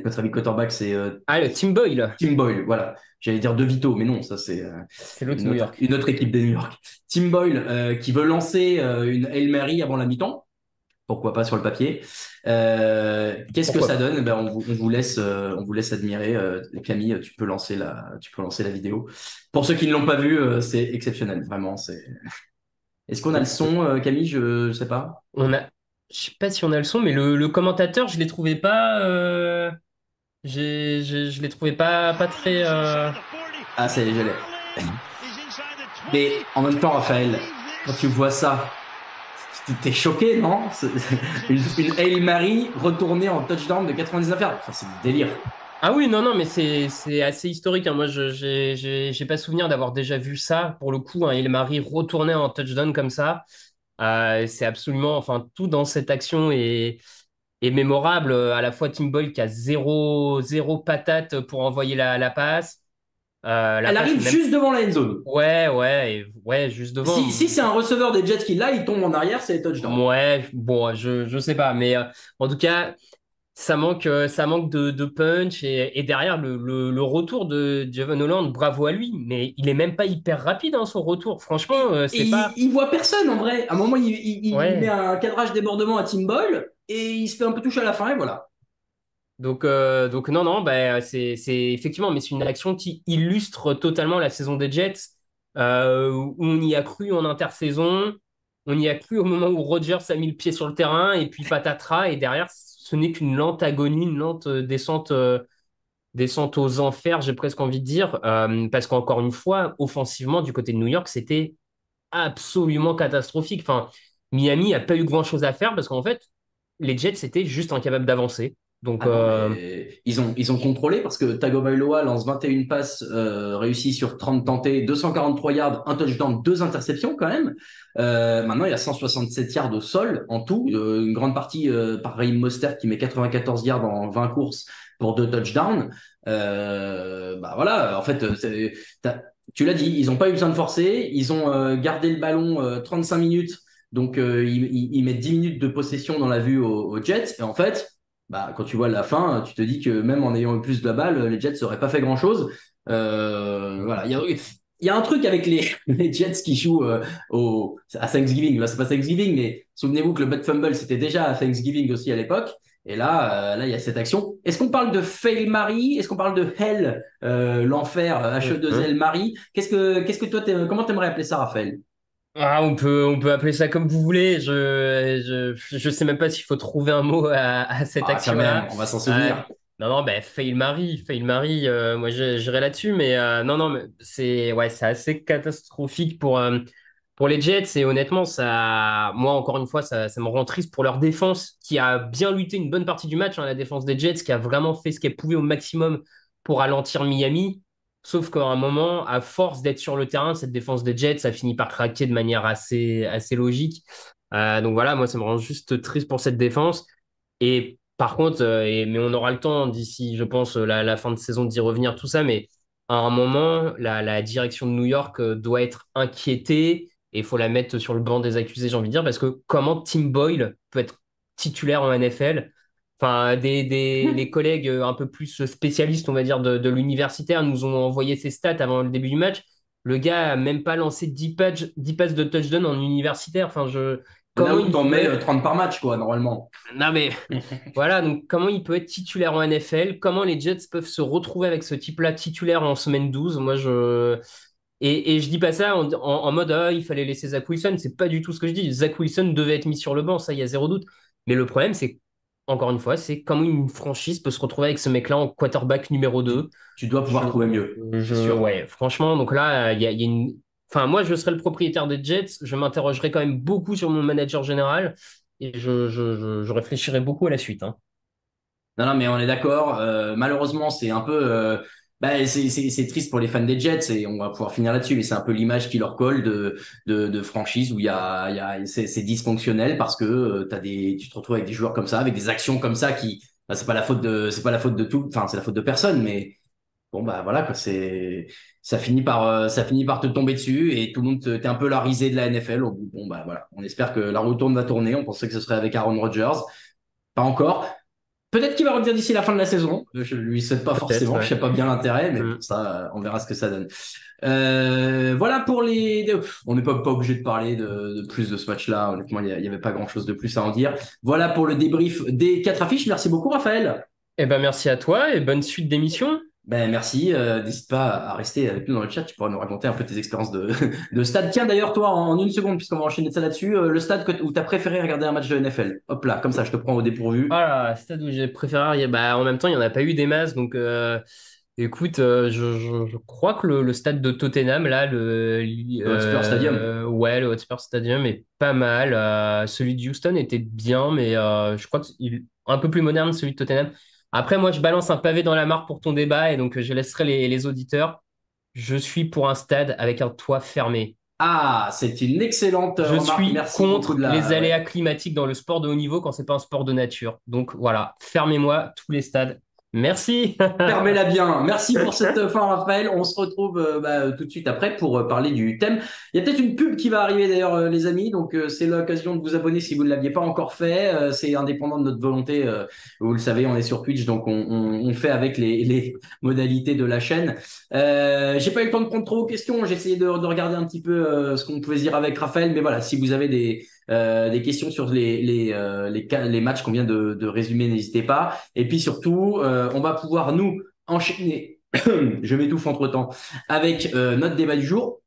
notre ami quarterback, c'est Ah, le Tim Boyle, Tim Boyle, voilà. J'allais dire De Vito, mais non, ça c'est c'est l'autre New York. une autre équipe de New York. Tim Boyle qui veut lancer une Hail Mary avant la mi-temps. Pourquoi pas sur le papier. Qu'est-ce que Pourquoi ça pas? donne? Ben, on vous laisse admirer. Camille, tu peux lancer la vidéo. Pour ceux qui ne l'ont pas vu, c'est exceptionnel, vraiment. Est-ce qu'on a le Donc, son, Camille? Je sais pas. on a, je sais pas si on a le son, mais le commentateur, je l'ai trouvé pas, je l'ai trouvé pas très. Ah, c'est je l'ai. Mais en même temps, Raphaël, quand tu vois ça, t'es choqué, non? Une Hail Mary retournée en touchdown de 99 yards. Enfin, c'est du délire. Ah oui, non, non, mais c'est assez historique, hein. Moi, j'ai pas souvenir d'avoir déjà vu ça. Pour le coup, hein, il Marie retourné en touchdown comme ça. C'est absolument, enfin, tout dans cette action est mémorable. À la fois Tim Boyle qui a zéro patate pour envoyer la passe. La Elle passe arrive est même. juste devant la end zone. Ouais, juste devant. Si c'est un receveur des Jets qui l'a, il tombe en arrière, c'est touchdown. Ouais, bon, je sais pas, mais en tout cas, ça manque de punch et derrière le retour de Javon Holland, bravo à lui, mais il est même pas hyper rapide hein, son retour. Franchement, Et c'est pas. il voit personne en vrai. À un moment, il met Ouais. un cadrage débordement à Tim Boyle et il se fait un peu toucher à la fin et voilà. Donc non, non, bah, c'est effectivement, mais c'est une action qui illustre totalement la saison des Jets, où on y a cru en intersaison, on y a cru au moment où Rodgers a mis le pied sur le terrain, et puis patatras, et derrière, ce n'est qu'une lente agonie, une lente descente aux enfers, j'ai presque envie de dire, parce qu'encore une fois, offensivement, du côté de New York, c'était absolument catastrophique. Enfin, Miami n'a pas eu grand-chose à faire, parce qu'en fait, les Jets étaient juste incapables d'avancer. Donc, Ah non, mais ils ont contrôlé parce que Tagovailoa lance 21 passes réussies sur 30 tentées, 243 yards, un touchdown, deux interceptions quand même. Maintenant, il y a 167 yards au sol en tout, une grande partie par Raheem Mostert qui met 94 yards en 20 courses pour deux touchdowns. Bah voilà, en fait, tu l'as dit, ils n'ont pas eu besoin de forcer, ils ont gardé le ballon 35 minutes, donc ils mettent 10 minutes de possession dans la vue aux Jets, et en fait bah, quand tu vois la fin, tu te dis que même en ayant eu plus de la balle, les Jets n'auraient pas fait grand-chose. Voilà, il y a un truc avec les Jets qui jouent à Thanksgiving. Là, c'est pas Thanksgiving, mais souvenez-vous que le Butt Fumble, c'était déjà à Thanksgiving aussi à l'époque. Et là, il y a cette action. Est-ce qu'on parle de Fail Mary? Est-ce qu'on parle de Hell, l'enfer, H2L Mary? Qu'est-ce que toi, comment t'aimerais appeler ça, Raphaël? ah, on peut appeler ça comme vous voulez. Je sais même pas s'il faut trouver un mot à cette Ah, quand même, action-là. on va s'en Euh, souvenir. non, non, ben, Fail Mary, moi j'irai là-dessus, mais non, non, mais c'est assez catastrophique pour les Jets. Et honnêtement, moi, encore une fois, ça me rend triste pour leur défense, qui a bien lutté une bonne partie du match, hein, la défense des Jets, qui a vraiment fait ce qu'elle pouvait au maximum pour ralentir Miami. Sauf qu'à un moment, à force d'être sur le terrain, cette défense des Jets, ça finit par craquer de manière assez logique. Donc voilà, moi, ça me rend juste triste pour cette défense. Et par contre, mais on aura le temps d'ici, je pense, la fin de saison d'y revenir, tout ça. Mais à un moment, la direction de New York doit être inquiétée et il faut la mettre sur le banc des accusés, j'ai envie de dire, parce que comment Tim Boyle peut être titulaire en NFL? Enfin, les collègues un peu plus spécialistes, on va dire, de l'universitaire nous ont envoyé ses stats avant le début du match. Le gars a même pas lancé 10 passes de touchdown en universitaire. Enfin, Là comment où il t'en peut mets être. 30 par match, quoi, normalement. Non, mais voilà, donc comment il peut être titulaire en NFL? Comment les Jets peuvent se retrouver avec ce type-là titulaire en semaine 12? Moi, je. Et je dis pas ça en mode ah, il fallait laisser Zach Wilson. C'est pas du tout ce que je dis. Zach Wilson devait être mis sur le banc, ça, il y a zéro doute. Mais le problème, c'est, encore une fois, c'est comment une franchise peut se retrouver avec ce mec-là en quarterback numéro Tu, 2. tu dois pouvoir trouver mieux, c'est sûr. Ouais, franchement, donc là, il y a une. Enfin, moi, je serais le propriétaire des Jets, je m'interrogerais quand même beaucoup sur mon manager général et je réfléchirais beaucoup à la suite, hein. Non, non, mais on est d'accord. Malheureusement, c'est un peu, c'est triste pour les fans des Jets et on va pouvoir finir là-dessus. Mais c'est un peu l'image qui leur colle de franchise où c'est dysfonctionnel parce que tu te retrouves avec des joueurs comme ça, avec des actions comme ça qui, bah, c'est pas la faute de tout, enfin, c'est la faute de personne, mais bon, bah voilà, quoi, ça finit par te tomber dessus et tout le monde, t'es un peu la risée de la NFL. Au bout. Bon, bah voilà, on espère que la retourne va tourner. On pensait que ce serait avec Aaron Rodgers. Pas encore. Peut-être qu'il va revenir d'ici la fin de la saison. Je lui souhaite pas Peut-être, forcément. Je ouais. sais pas bien l'intérêt, mais Mm. pour ça, on verra ce que ça donne. Voilà pour on n'est pas obligé de parler de plus de ce match-là. Honnêtement, il y avait pas grand-chose de plus à en dire. Voilà pour le débrief des 4 affiches. Merci beaucoup, Raphaël. Eh ben, merci à toi et bonne suite d'émission. Ben, merci. N'hésite pas à rester avec nous dans le chat. Tu pourras nous raconter un peu tes expériences de stade. Tiens, d'ailleurs, toi, en une seconde, puisqu'on va enchaîner de ça là-dessus, le stade où tu as préféré regarder un match de NFL. Hop là, comme ça, je te prends au dépourvu. Voilà, stade où j'ai préféré. Bah, en même temps, il n'y en a pas eu des masses. Donc, écoute, je crois que le stade de Tottenham, là, Le Hotspur Stadium. ouais, le Hotspur Stadium est pas mal. Celui de Houston était bien, mais je crois qu'il est un peu plus moderne, celui de Tottenham. Après, moi, je balance un pavé dans la mare pour ton débat et donc je laisserai les auditeurs. Je suis pour un stade avec un toit fermé. Ah, c'est une excellente Je remarque. suis Merci beaucoup contre de les la. Ouais. aléas climatiques dans le sport de haut niveau quand c'est pas un sport de nature. Donc voilà, fermez-moi tous les stades. Merci. Fermez-la bien. Merci pour cette fin, Raphaël. On se retrouve tout de suite après pour parler du thème. Il y a peut-être une pub qui va arriver d'ailleurs, les amis. Donc, c'est l'occasion de vous abonner si vous ne l'aviez pas encore fait. C'est indépendant de notre volonté. Vous le savez, on est sur Twitch, donc on fait avec les modalités de la chaîne. J'ai pas eu le temps de prendre trop de questions. J'ai essayé de regarder un petit peu ce qu'on pouvait se dire avec Raphaël. Mais voilà, si vous avez des questions sur les matchs qu'on vient de résumer, n'hésitez pas. Et puis surtout, on va pouvoir nous enchaîner, je m'étouffe entre-temps, avec notre débat du jour.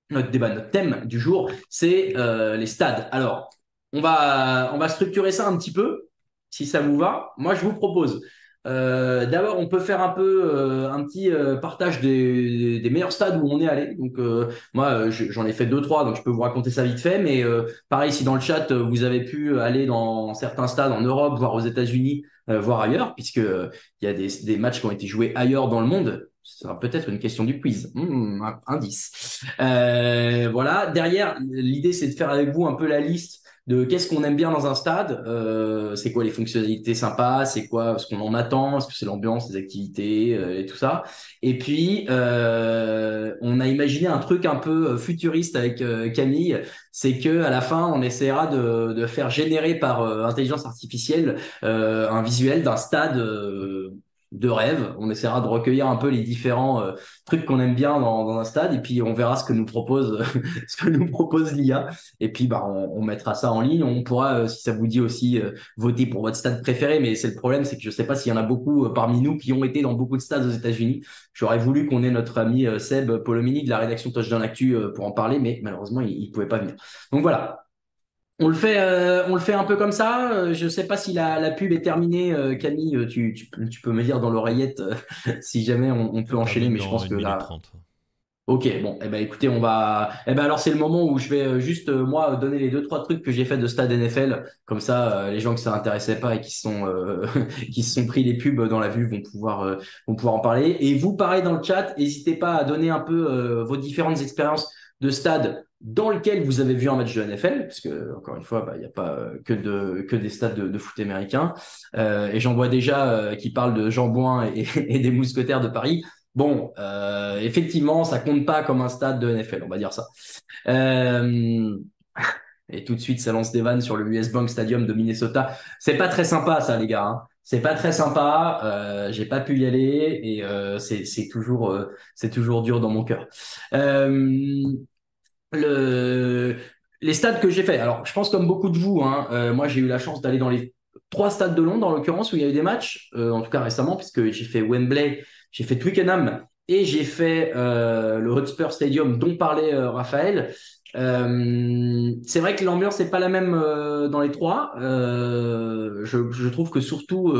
Notre thème du jour, c'est les stades. Alors, on va structurer ça un petit peu, si ça vous va. Moi, je vous propose, d'abord, on peut faire un peu un petit partage des meilleurs stades où on est allé. Donc, moi, j'en ai fait deux, trois, donc je peux vous raconter ça vite fait. Mais pareil, si dans le chat, vous avez pu aller dans certains stades en Europe, voire aux États-Unis, voire ailleurs, puisque il y a des matchs qui ont été joués ailleurs dans le monde. Ce sera peut-être une question du quiz. Indice. Voilà. Derrière, l'idée, c'est de faire avec vous un peu la liste de qu'est-ce qu'on aime bien dans un stade, c'est quoi les fonctionnalités sympas, c'est quoi ce qu'on en attend, est-ce que c'est l'ambiance, les activités et tout ça. Et puis, on a imaginé un truc un peu futuriste avec Camille, c'est que à la fin, on essaiera de faire générer par intelligence artificielle un visuel d'un stade de rêve. On essaiera de recueillir un peu les différents trucs qu'on aime bien dans un stade et puis on verra ce que nous propose ce que nous propose l'IA. Et puis bah on mettra ça en ligne. On pourra, si ça vous dit aussi, voter pour votre stade préféré. Mais c'est le problème, c'est que je sais pas s'il y en a beaucoup parmi nous qui ont été dans beaucoup de stades aux États-Unis. J'aurais voulu qu'on ait notre ami Seb Polomini de la rédaction Touchdown Actu pour en parler, mais malheureusement il pouvait pas venir. Donc voilà. On le fait un peu comme ça. Je sais pas si la pub est terminée, Camille. Tu peux me dire dans l'oreillette si jamais on peut Ça enchaîner, termine mais je dans pense une que minute là. 30. Ok, bon, eh ben écoutez, on va. Eh ben alors c'est le moment où je vais juste moi donner les deux trois trucs que j'ai fait de stade NFL. Comme ça, les gens que ça intéressait pas et qui sont qui se sont pris les pubs dans la vue vont pouvoir en parler. Et vous, pareil dans le chat, n'hésitez pas à donner un peu vos différentes expériences de stade dans lequel vous avez vu un match de NFL, parce que encore une fois, bah, il n'y a pas que des stades de foot américains. Et j'en vois déjà qui parlent de Jean Bouin et des Mousquetaires de Paris. Bon, effectivement, ça compte pas comme un stade de NFL, on va dire ça. Euh, et tout de suite, ça lance des vannes sur le US Bank Stadium de Minnesota. C'est pas très sympa, ça, les gars. Hein. C'est pas très sympa. J'ai pas pu y aller et c'est toujours dur dans mon cœur. Euh, le, les stades que j'ai fait. Alors, je pense comme beaucoup de vous. Hein, moi, j'ai eu la chance d'aller dans les 3 stades de Londres, en l'occurrence, où il y a eu des matchs. En tout cas récemment, puisque j'ai fait Wembley, j'ai fait Twickenham et j'ai fait le Hotspur Stadium dont parlait Raphaël. C'est vrai que l'ambiance n'est pas la même dans les trois. Je trouve que surtout,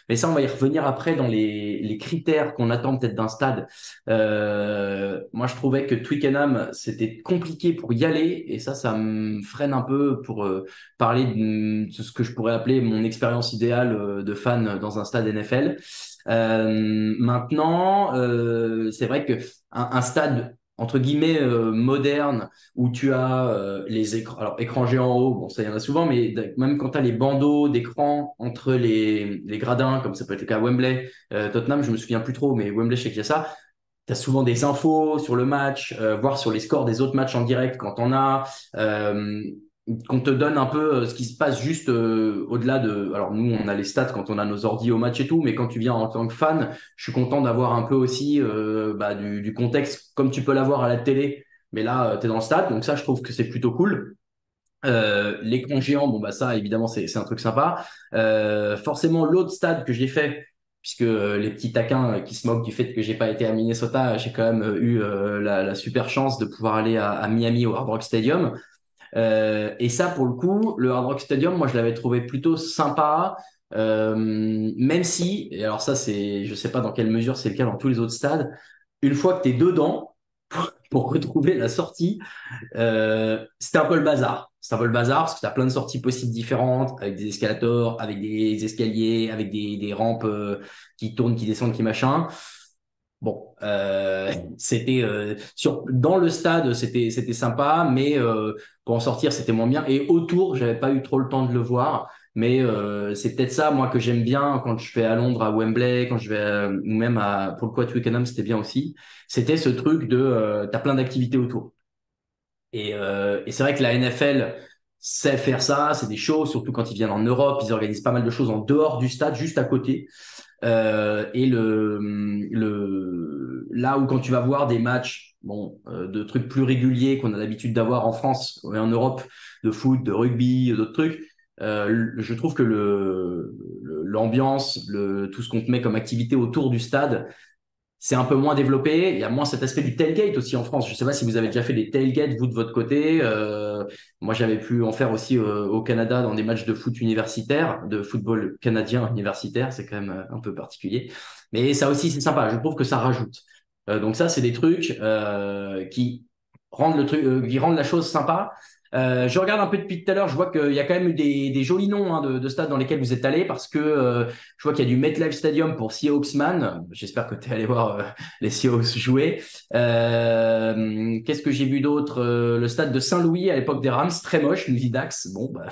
mais ça on va y revenir après dans les critères qu'on attend peut-être d'un stade. Moi je trouvais que Twickenham c'était compliqué pour y aller et ça me freine un peu pour parler de ce que je pourrais appeler mon expérience idéale de fan dans un stade NFL. Maintenant, c'est vrai que un stade entre guillemets moderne où tu as les écrans, alors écran géant en haut, bon ça y en a souvent, mais même quand tu as les bandeaux d'écran entre les gradins, comme ça peut être le cas à Wembley, Tottenham, je me souviens plus trop, mais Wembley, je sais qu'il y a ça. Tu as souvent des infos sur le match, voire sur les scores des autres matchs en direct quand on a, euh, qu'on te donne un peu ce qui se passe juste au-delà de. Alors nous, on a les stats quand on a nos ordi au match et tout, mais quand tu viens en tant que fan, je suis content d'avoir un peu aussi du contexte comme tu peux l'avoir à la télé, mais là, tu es dans le stade, donc ça, je trouve que c'est plutôt cool. L'écran géant, bon bah ça évidemment c'est un truc sympa. Forcément l'autre stade que j'ai fait, puisque les petits taquins qui se moquent du fait que j'ai pas été à Minnesota, j'ai quand même eu la super chance de pouvoir aller à Miami au Hard Rock Stadium. Et ça pour le coup, le Hard Rock Stadium, moi je l'avais trouvé plutôt sympa. Même si, et alors ça c'est, je sais pas dans quelle mesure c'est le cas dans tous les autres stades, une fois que tu es dedans, pour retrouver la sortie, c'était un peu le bazar. C'est un peu le bazar parce que tu as plein de sorties possibles différentes, avec des escalators, avec des escaliers, avec des rampes qui tournent, qui descendent, qui machin. Bon, c'était dans le stade, c'était sympa, mais pour en sortir, c'était moins bien. Et autour, j'avais pas eu trop le temps de le voir, mais c'est peut-être ça, moi, que j'aime bien quand je vais à Londres, à Wembley, quand je vais ou même à pour le coup à Twickenham, c'était bien aussi. C'était ce truc de t'as plein d'activités autour. Et c'est vrai que la NFL sait faire ça, c'est des choses, surtout quand ils viennent en Europe, ils organisent pas mal de choses en dehors du stade, juste à côté. Et là où quand tu vas voir des matchs bon, de trucs plus réguliers qu'on a l'habitude d'avoir en France et en Europe, de foot, de rugby, d'autres trucs, je trouve que l'ambiance, tout ce qu'on te met comme activité autour du stade, c'est un peu moins développé. Il y a moins cet aspect du tailgate aussi en France. Je ne sais pas si vous avez déjà fait des tailgates, vous, de votre côté. Moi, j'avais pu en faire aussi au Canada dans des matchs de foot universitaire, de football canadien universitaire. C'est quand même un peu particulier. Mais ça aussi, c'est sympa. Je trouve que ça rajoute. Donc ça, c'est des trucs qui rendent qui rendent la chose sympa. Je regarde un peu depuis tout à l'heure, je vois qu'il y a quand même eu des jolis noms hein, de stades dans lesquels vous êtes allés parce que je vois qu'il y a du MetLife Stadium pour Seahawksman. J'espère que tu es allé voir les Seahawks jouer. Qu'est-ce que j'ai vu d'autre? Le stade de Saint-Louis à l'époque des Rams, très moche, nous dit Dax. Bon, bah,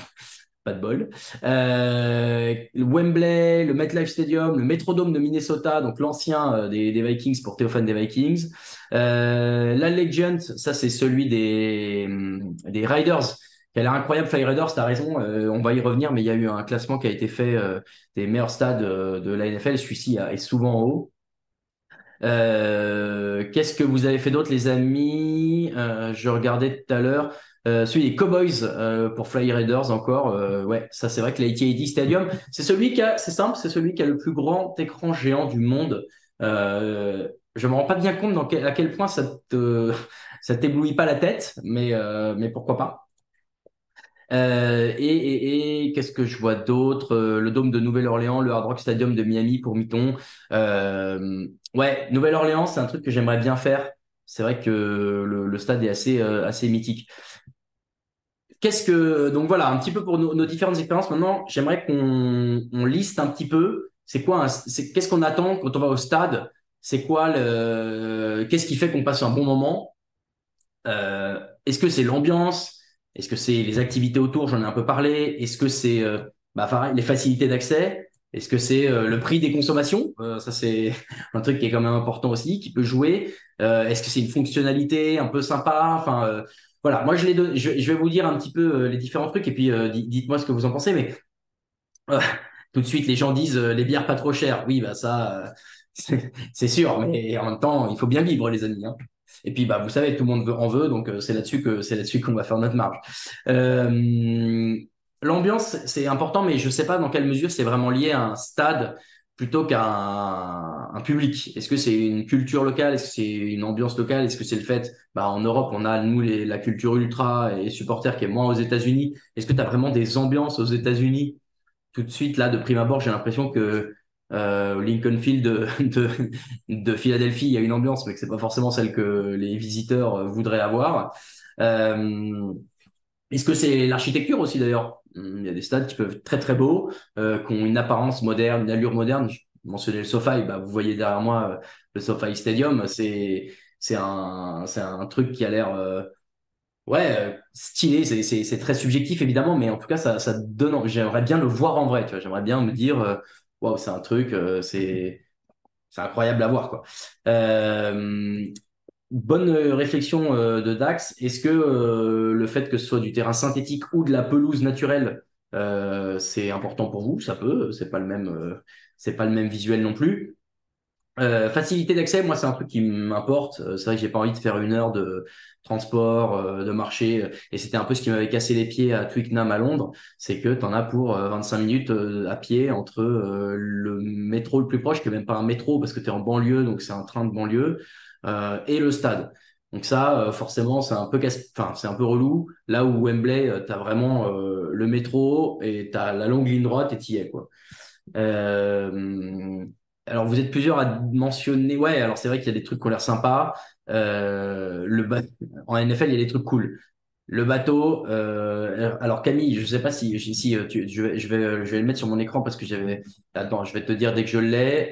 pas de bol. Le Wembley, le MetLife Stadium, le Metrodome de Minnesota, donc l'ancien des Vikings pour Théophane des Vikings. La Legend, ça c'est celui des Riders. Qui a l'air incroyable, Fly Raiders, t'as raison, on va y revenir, mais il y a eu un classement qui a été fait des meilleurs stades de la NFL. Celui-ci est souvent en haut. Qu'est-ce que vous avez fait d'autre, les amis? Je regardais tout à l'heure. Celui des Cowboys pour Fly Raiders encore. Ouais, ça c'est vrai que l'AT&T Stadium, c'est simple, c'est celui qui a le plus grand écran géant du monde. Je me rends pas bien compte à quel point ça t'éblouit pas la tête, mais pourquoi pas. Et qu'est-ce que je vois d'autre? Le Dôme de Nouvelle-Orléans, le Hard Rock Stadium de Miami pour Mython. Ouais, Nouvelle-Orléans, c'est un truc que j'aimerais bien faire. C'est vrai que le stade est assez mythique. Donc voilà, un petit peu pour nos différentes expériences. Maintenant, j'aimerais qu'on liste un petit peu. Qu'est-ce qu'on attend quand on va au stade? Qu'est-ce qui fait qu'on passe un bon moment? Est-ce que c'est l'ambiance? Est-ce que c'est les activités autour? J'en ai un peu parlé. Est-ce que c'est pareil, les facilités d'accès? Est-ce que c'est le prix des consommations? Ça, c'est un truc qui est quand même important aussi, qui peut jouer. Est-ce que c'est une fonctionnalité un peu sympa? Enfin, voilà. Moi, je vais vous dire un petit peu les différents trucs et puis dites-moi ce que vous en pensez. Mais euh, tout de suite, les gens disent les bières pas trop chères. Oui, bah ça, c'est sûr. Mais en même temps, il faut bien vivre, les amis, hein. Et puis, bah, vous savez, tout le monde en veut, donc c'est là-dessus qu'on va faire notre marge. Euh, L'ambiance, c'est important, mais je sais pas dans quelle mesure c'est vraiment lié à un stade. plutôt qu'à un public? Est-ce que c'est une culture locale? Est-ce que c'est une ambiance locale? Est-ce que c'est le fait, en Europe, on a, nous, la culture ultra et supporters qui est moins aux États-Unis. Est-ce que tu as vraiment des ambiances aux États-Unis? Tout de suite, là, de prime abord, j'ai l'impression que au Lincoln Field de Philadelphie, il y a une ambiance, mais que c'est pas forcément celle que les visiteurs voudraient avoir. Euh, Est-ce que c'est l'architecture aussi d'ailleurs? Il y a des stades qui peuvent être très très beaux, qui ont une apparence moderne, une allure moderne. Je mentionnais le SoFi, vous voyez derrière moi le SoFi Stadium. C'est un truc qui a l'air stylé. C'est très subjectif évidemment, mais en tout cas ça donne. J'aimerais bien le voir en vrai. Tu vois, j'aimerais bien me dire waouh, c'est un truc, c'est incroyable à voir quoi. Euh, Bonne réflexion de Dax. Est-ce que le fait que ce soit du terrain synthétique ou de la pelouse naturelle, c'est important pour vous? Ça peut, c'est pas le même visuel non plus. Facilité d'accès, moi c'est un truc qui m'importe. C'est vrai que j'ai pas envie de faire 1 heure de transport, de marcher. Et c'était un peu ce qui m'avait cassé les pieds à Twickenham à Londres, c'est que tu en as pour 25 minutes à pied entre le métro le plus proche, qui est même pas un métro parce que tu es en banlieue, donc c'est un train de banlieue, et le stade. Donc ça, forcément, c'est un peu relou. Là où Wembley, tu as vraiment le métro et tu as la longue ligne droite et tu y es, quoi. Euh, alors, vous êtes plusieurs à mentionner. Ouais, alors c'est vrai qu'il y a des trucs qui ont l'air sympas. En NFL, il y a des trucs cool. Le bateau. Alors, Camille, je sais pas si je vais le mettre sur mon écran parce que j'avais. Attends, je vais te dire dès que je l'ai.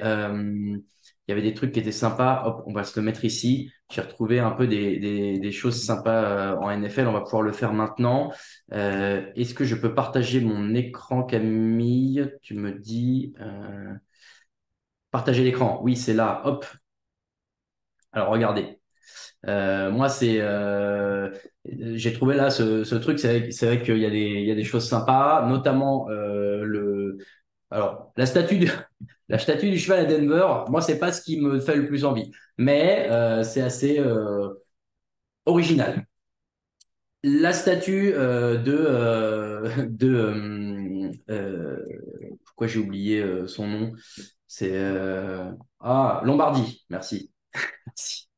Il y avait des trucs qui étaient sympas. Hop, on va se le mettre ici. J'ai retrouvé un peu des choses sympas en NFL. On va pouvoir le faire maintenant. Est-ce que je peux partager mon écran, Camille? Tu me dis partager l'écran. Oui, c'est là. Hop. Alors regardez. Moi, j'ai trouvé là ce truc. C'est vrai qu'il y a des choses sympas, notamment alors la statue du cheval à Denver. Moi, c'est pas ce qui me fait le plus envie, mais c'est assez original. La statue pourquoi j'ai oublié son nom? C'est Lombardi. Merci. Merci.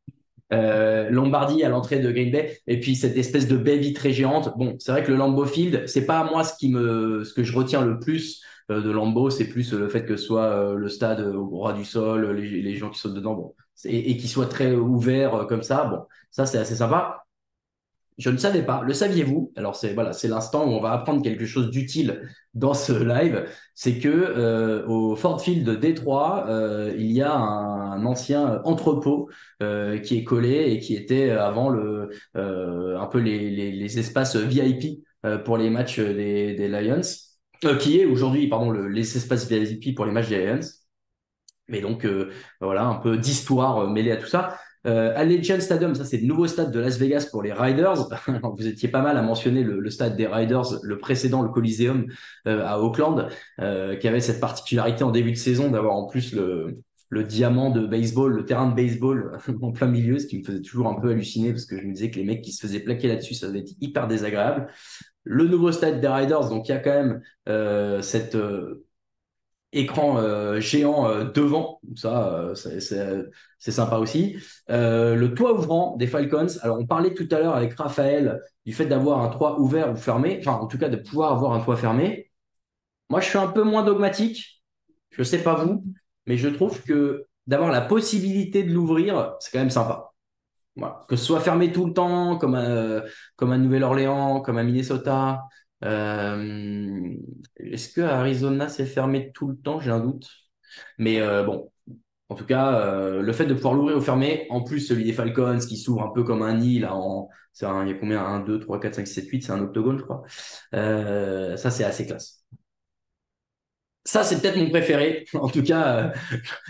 Lombardi à l'entrée de Green Bay et puis cette espèce de baie vitrée géante. Bon, c'est vrai que le Lambeau Field, c'est pas moi ce que je retiens le plus de Lambeau, c'est plus le fait que ce soit le stade au ras du sol, les gens qui sautent dedans, bon, et qui soit très ouvert comme ça. Bon, ça c'est assez sympa. Je ne savais pas. Le saviez-vous? Alors c'est l'instant où on va apprendre quelque chose d'utile dans ce live. C'est que au Ford Field de Détroit, il y a un ancien entrepôt qui est collé et qui était avant un peu les espaces VIP pour les matchs des Lions, qui est aujourd'hui, pardon, les espaces VIP pour les matchs des Lions. Mais donc, voilà, un peu d'histoire mêlée à tout ça. Allegiant Stadium, ça c'est le nouveau stade de Las Vegas pour les Riders. Alors, vous étiez pas mal à mentionner le stade des Riders, le précédent, le Coliseum à Oakland, qui avait cette particularité en début de saison d'avoir en plus le diamant de baseball, le terrain de baseball en plein milieu, ce qui me faisait toujours un peu halluciner parce que je me disais que les mecs qui se faisaient plaquer là-dessus, ça devait être hyper désagréable. Le nouveau stade des Riders, donc il y a quand même cette écran géant devant, ça c'est sympa aussi. Le toit ouvrant des Falcons, alors on parlait tout à l'heure avec Raphaël du fait d'avoir un toit ouvert ou fermé, enfin en tout cas de pouvoir avoir un toit fermé. Moi je suis un peu moins dogmatique, je sais pas vous, mais je trouve que d'avoir la possibilité de l'ouvrir, c'est quand même sympa. Voilà. Que ce soit fermé tout le temps, comme à Nouvelle-Orléans, comme à Minnesota. Euh, Est-ce que à Arizona c'est fermé tout le temps? J'ai un doute. Mais bon, en tout cas, le fait de pouvoir l'ouvrir ou fermer, en plus celui des Falcons qui s'ouvre un peu comme un nid, là, il y a combien? 1, 2, 3, 4, 5, 6, 7, 8, c'est un octogone, je crois. Ça, c'est assez classe. Ça, c'est peut-être mon préféré. En tout cas,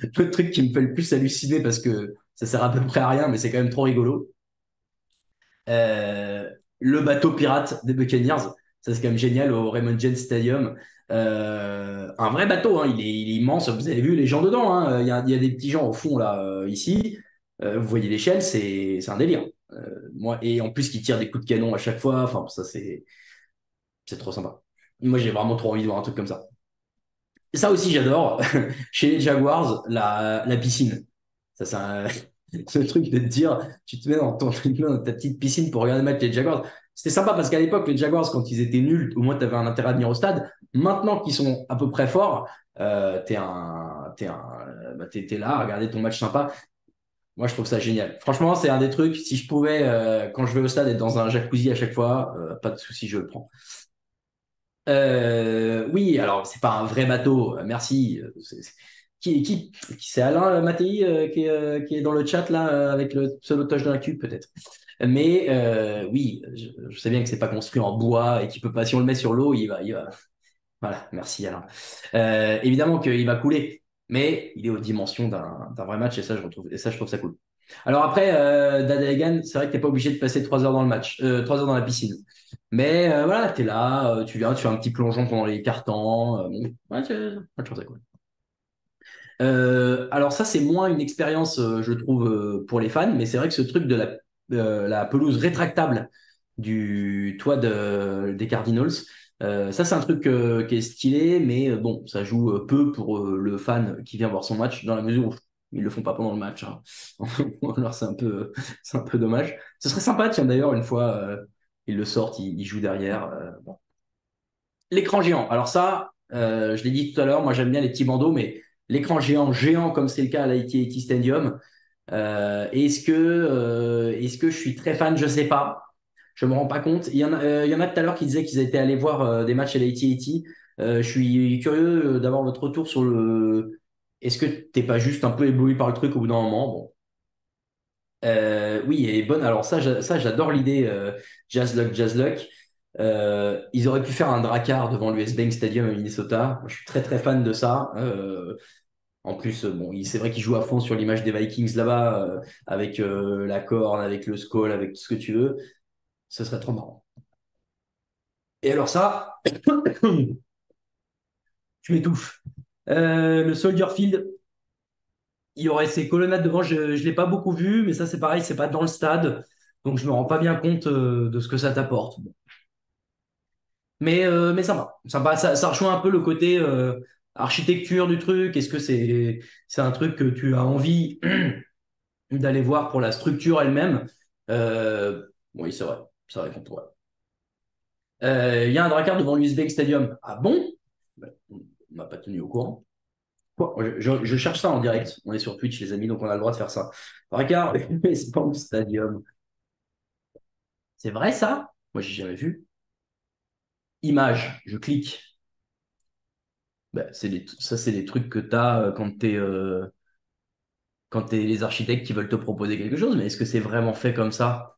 le truc qui me fait le plus halluciner parce que ça sert à peu près à rien, mais c'est quand même trop rigolo. Euh, le bateau pirate des Buccaneers, ça c'est quand même génial au Raymond James Stadium. Un vrai bateau, hein, il est immense. Vous avez vu les gens dedans, hein. Il y a des petits gens au fond là, ici. Vous voyez l'échelle, c'est un délire. Moi, et en plus, qui tire des coups de canon à chaque fois. Enfin, ça c'est trop sympa. Moi, j'ai vraiment trop envie de voir un truc comme ça. Ça aussi, j'adore. Chez les Jaguars, la piscine. Ça, c'est ce truc de te dire, tu te mets dans ta petite piscine pour regarder le match des Jaguars. C'était sympa parce qu'à l'époque, les Jaguars, quand ils étaient nuls, au moins, tu avais un intérêt à venir au stade. Maintenant qu'ils sont à peu près forts, t'es là à regarder ton match sympa. Moi, je trouve ça génial. Franchement, c'est un des trucs, si je pouvais, quand je vais au stade, être dans un jacuzzi à chaque fois, pas de souci, je le prends. Oui, alors c'est pas un vrai bateau, merci. C'est Alain Mattei qui est dans le chat là avec le pseudo-toche dans la cube peut-être. Mais oui, je sais bien que c'est pas construit en bois et qu'il peut pas, si on le met sur l'eau, il va. Voilà, merci Alain. Évidemment qu'il va couler, mais il est aux dimensions d'un vrai match et ça je trouve ça cool. Alors après, Dada c'est vrai que t'es pas obligé de passer 3 heures dans le match, 3 heures dans la piscine. Mais voilà, t'es là, tu viens, tu fais un petit plongeon pendant les quarts-temps. Bon, ouais, je trouve ça cool. Alors ça, c'est moins une expérience, je trouve, pour les fans, mais c'est vrai que ce truc de la pelouse rétractable du toit des Cardinals, ça c'est un truc qui est stylé, mais bon, ça joue peu pour le fan qui vient voir son match, dans la mesure où ils le font pas pendant le match, hein. Alors c'est un peu dommage. Ce serait sympa, tiens d'ailleurs, une fois ils le sortent, ils jouent derrière. Bon. L'écran géant. Alors ça, je l'ai dit tout à l'heure, moi j'aime bien les petits bandeaux, mais l'écran géant, géant comme c'est le cas à l'IT Stadium, est-ce que je suis très fan? Je sais pas. Je me rends pas compte. Il y en a tout à l'heure qui disaient qu'ils étaient allés voir des matchs à l'IT. Je suis curieux d'avoir votre retour sur le. Est-ce que t'es pas juste un peu ébloui par le truc au bout d'un moment? Bon. Oui, et bonne. Alors ça j'adore l'idée Jazz Luck, Jazz Luck. Ils auraient pu faire un Drakkar devant l'US Bank Stadium à Minnesota. Moi, je suis très très fan de ça. En plus, bon, c'est vrai qu'ils jouent à fond sur l'image des Vikings là-bas, avec la corne, avec le skull, avec tout ce que tu veux. Ce serait trop marrant. Et alors ça, je m'étouffe. Le Soldier Field, il y aurait ces colonnades devant. Je ne l'ai pas beaucoup vu, mais ça c'est pareil, c'est pas dans le stade, donc je me rends pas bien compte de ce que ça t'apporte. Bon. Mais sympa. Sympa. Ça rejoint un peu le côté architecture du truc. Est-ce que c'est un truc que tu as envie d'aller voir pour la structure elle-même? Euh, oui, c'est vrai. C'est vrai qu'on pourrait. Il y a un Drakkar devant l'USB Stadium. Ah bon? Ben, on m'a pas tenu au courant. Quoi? Je cherche ça en direct. On est sur Twitch, les amis, donc on a le droit de faire ça. Drakkar, USB Stadium. C'est vrai ça? Moi, j'ai jamais vu. Image, je clique. Ben, ça, c'est des trucs que tu as quand tu es les architectes qui veulent te proposer quelque chose, mais est-ce que c'est vraiment fait comme ça?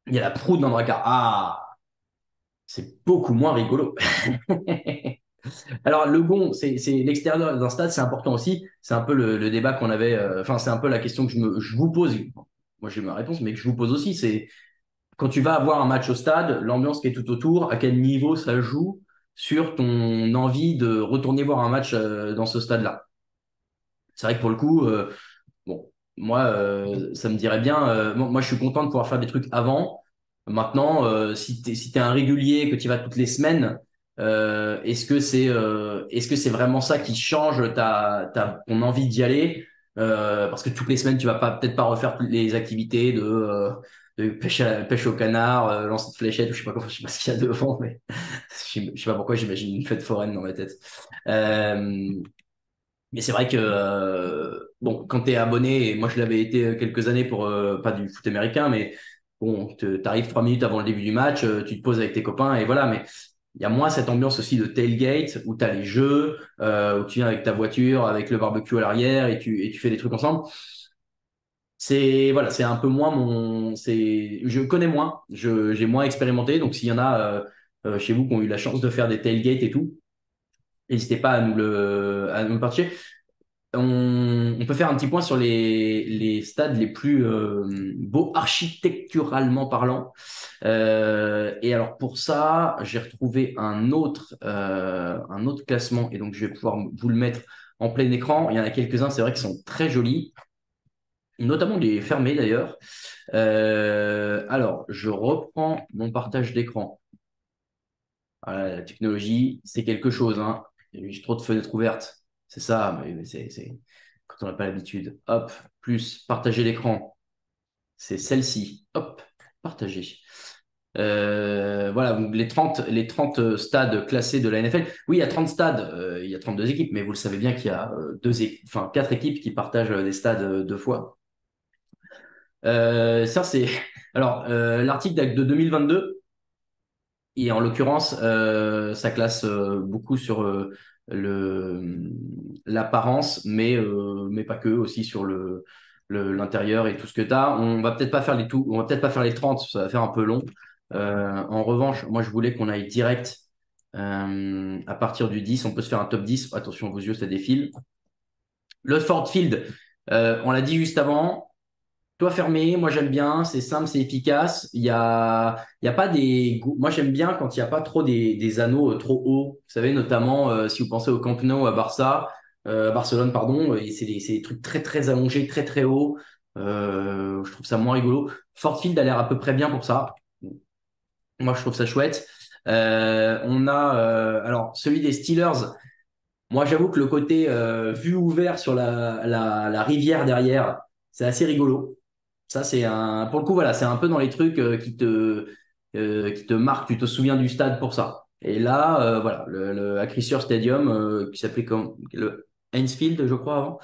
Il y a la proue dans Drakkar. Ah, c'est beaucoup moins rigolo. Alors, le gond, c'est l'extérieur d'un stade, c'est important aussi. C'est un peu le débat qu'on avait. Enfin, c'est un peu la question que je vous pose. Moi, j'ai ma réponse, mais que je vous pose aussi. C'est quand tu vas avoir un match au stade, l'ambiance qui est tout autour, à quel niveau ça joue sur ton envie de retourner voir un match dans ce stade-là. C'est vrai que pour le coup, bon, moi, ça me dirait bien. Moi, je suis content de pouvoir faire des trucs avant. Maintenant, si t'es un régulier, que tu y vas toutes les semaines, est-ce que c'est vraiment ça qui change ton envie d'y aller? Parce que toutes les semaines, tu vas pas peut-être pas refaire toutes les activités de pêche au canard, lancer de fléchettes, ou je sais pas quoi, je sais pas ce qu'il y a devant, mais je sais pas pourquoi j'imagine une fête foraine dans ma tête. Euh, mais c'est vrai que bon, quand tu es abonné, et moi je l'avais été quelques années pour pas du foot américain, mais bon, t'arrives 3 minutes avant le début du match, tu te poses avec tes copains et voilà. Mais il y a moins cette ambiance aussi de tailgate où tu as les jeux, où tu viens avec ta voiture, avec le barbecue à l'arrière et tu fais des trucs ensemble. C'est voilà, c'est un peu moins je connais moins, j'ai moins expérimenté. Donc s'il y en a chez vous qui ont eu la chance de faire des tailgates et tout, n'hésitez pas à nous le partager. On peut faire un petit point sur les stades les plus beaux architecturalement parlant. Et alors pour ça, j'ai retrouvé un autre classement et donc je vais pouvoir vous le mettre en plein écran. Il y en a quelques-uns, c'est vrai, qui sont très jolis, notamment les fermés d'ailleurs. Alors, je reprends mon partage d'écran Voilà, la technologie, c'est quelque chose, hein. J'ai trop de fenêtres ouvertes. C'est ça, mais quand on n'a pas l'habitude. Hop, plus partager l'écran. C'est celle-ci. Hop, partager. Voilà, donc les trente stades classés de la NFL. Oui, il y a 30 stades, il y a 32 équipes, mais vous le savez bien qu'il y a quatre équipes qui partagent des stades deux fois. Ça, c'est. Alors, l'article date de 2022, et en l'occurrence, ça classe beaucoup sur l'apparence, mais pas que, aussi sur l'intérieur et tout ce que tu as. On va peut-être pas faire les 30, ça va faire un peu long. En revanche, moi, je voulais qu'on aille direct à partir du 10. On peut se faire un top 10. Attention, vos yeux, ça défile. Le Ford Field, on l'a dit juste avant. Toit fermé, moi j'aime bien, c'est simple, c'est efficace. Il y a pas Moi j'aime bien quand il n'y a pas trop des anneaux trop hauts. Vous savez, notamment si vous pensez au Camp Nou à Barcelone, pardon, et c'est des trucs très très allongés, très très hauts. Je trouve ça moins rigolo. Ford Field a l'air à peu près bien pour ça. Moi je trouve ça chouette. On a alors celui des Steelers. Moi j'avoue que le côté vue ouvert sur la rivière derrière, c'est assez rigolo. Ça, pour le coup, voilà, c'est un peu dans les trucs qui te marquent, tu te souviens du stade pour ça. Et là, voilà, le Acrisure Stadium, qui s'appelait comme le Heinz Field, je crois, avant.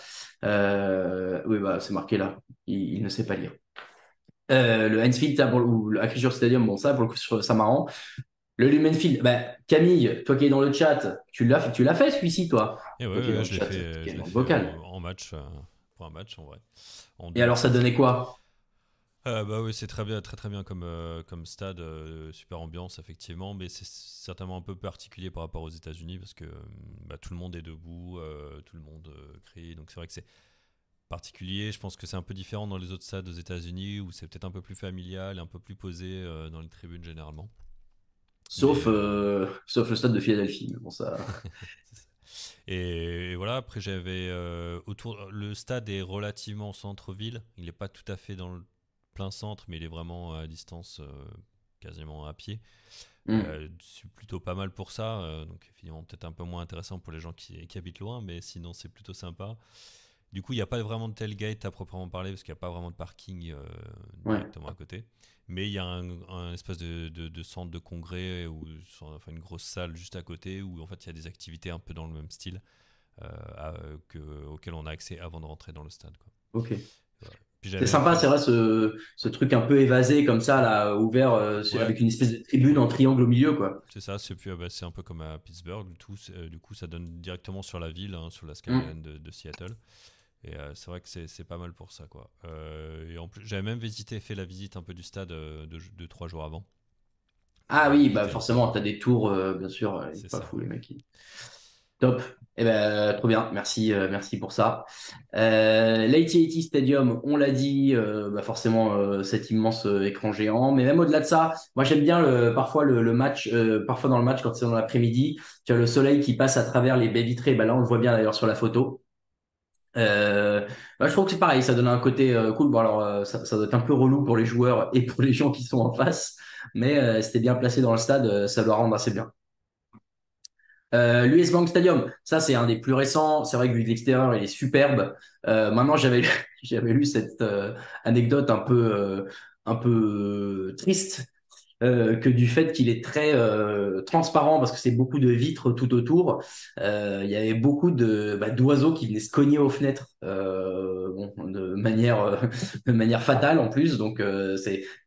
Oui, bah, c'est marqué là. Il ne sait pas lire. Le Heinz Field, ça, ou le Acrisure Stadium, bon, ça, pour le coup, je trouve ça marrant. Le Lumen Field, bah, Camille, toi qui es dans le chat, tu l'as fait celui-ci, toi. Et Toi qui es dans ouais, le chat, qui est je l'ai dans le fait vocal. en match, pour un match en vrai, en Et alors, ça 2016. donnait quoi? Bah oui, c'est très bien, très très bien comme stade, super ambiance effectivement, mais c'est certainement un peu particulier par rapport aux États-Unis parce que bah, tout le monde est debout, tout le monde crie, donc c'est vrai que c'est particulier. Je pense que c'est un peu différent dans les autres stades aux États-Unis où c'est peut-être un peu plus familial, un peu plus posé dans les tribunes généralement. Mais Sauf le stade de Philadelphie. Mais bon, ça. c'est ça. Et voilà, après j'avais le stade est relativement centre-ville, il n'est pas tout à fait dans le plein centre, mais il est vraiment à distance, quasiment à pied. Hmm. C'est plutôt pas mal pour ça, donc finalement peut-être un peu moins intéressant pour les gens qui habitent loin, mais sinon c'est plutôt sympa. Du coup, il n'y a pas vraiment de tailgate à proprement parler parce qu'il n'y a pas vraiment de parking Ouais. directement à côté. Mais il y a un espèce de centre de congrès ou enfin une grosse salle juste à côté où en fait il y a des activités un peu dans le même style auxquelles on a accès avant de rentrer dans le stade, quoi. Ok. Voilà. Puis C'est j'avais même sympa, fait. c'est vrai, ce truc un peu évasé comme ça, là, ouvert, Ouais, avec une espèce de tribune en triangle au milieu, quoi. c'est ça. Bah, c'est un peu comme à Pittsburgh. Du coup, ça donne directement sur la ville, hein, sur la Hmm. skyline de Seattle. Et c'est vrai que c'est pas mal pour ça, quoi. Et en plus, j'avais même fait la visite un peu du stade de 3 jours avant Ah pour oui, bah visiter un peu. forcément, t'as des tours, bien sûr, C'est pas ça. fou, les mecs. Top. Eh ben, trop bien. Merci pour ça. L'AT&T Stadium, on l'a dit, bah forcément, cet immense écran géant. Mais même au-delà de ça, moi j'aime bien parfois le match, parfois dans le match quand c'est dans l'après-midi, tu as le soleil qui passe à travers les baies vitrées. Bah là, on le voit bien d'ailleurs sur la photo. Bah, je trouve que c'est pareil, ça donne un côté cool. Bon, alors, ça doit être un peu relou pour les joueurs et pour les gens qui sont en face, mais c'était bien placé dans le stade, ça doit rendre assez bien. L'US Bank Stadium, ça c'est un des plus récents. C'est vrai que vu de l'extérieur, il est superbe. Maintenant, j'avais lu cette anecdote un peu triste, que du fait qu'il est très transparent parce que c'est beaucoup de vitres tout autour. Il y avait beaucoup d'oiseaux qui venaient se cogner aux fenêtres, bon, de manière fatale en plus. Donc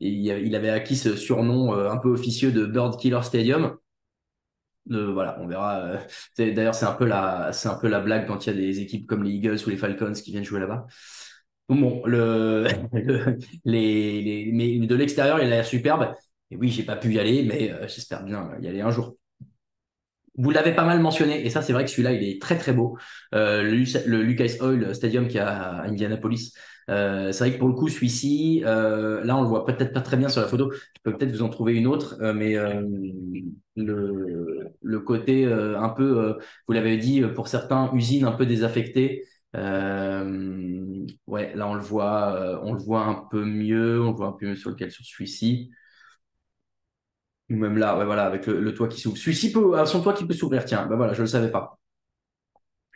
il avait acquis ce surnom un peu officieux de Bird Killer Stadium. Voilà, on verra. D'ailleurs, c'est un peu la blague quand il y a des équipes comme les Eagles ou les Falcons qui viennent jouer là-bas. Donc bon, mais de l'extérieur, il a l'air superbe. Et oui, j'ai pas pu y aller, mais j'espère bien y aller un jour. Vous l'avez pas mal mentionné, et ça, c'est vrai que celui-là, il est très très beau. Le Lucas Oil Stadium qui est à Indianapolis. C'est vrai que pour le coup, celui-ci, là, on le voit peut-être pas très bien sur la photo. Je peux peut-être vous en trouver une autre, mais le côté un peu, vous l'avez dit, pour certains, usines un peu désaffectées. Ouais, là, on le voit un peu mieux. On le voit un peu mieux sur celui-ci. Ou même là, ouais, voilà, avec le toit qui s'ouvre. Celui-ci son toit qui peut s'ouvrir, tiens, ben voilà, je le savais pas.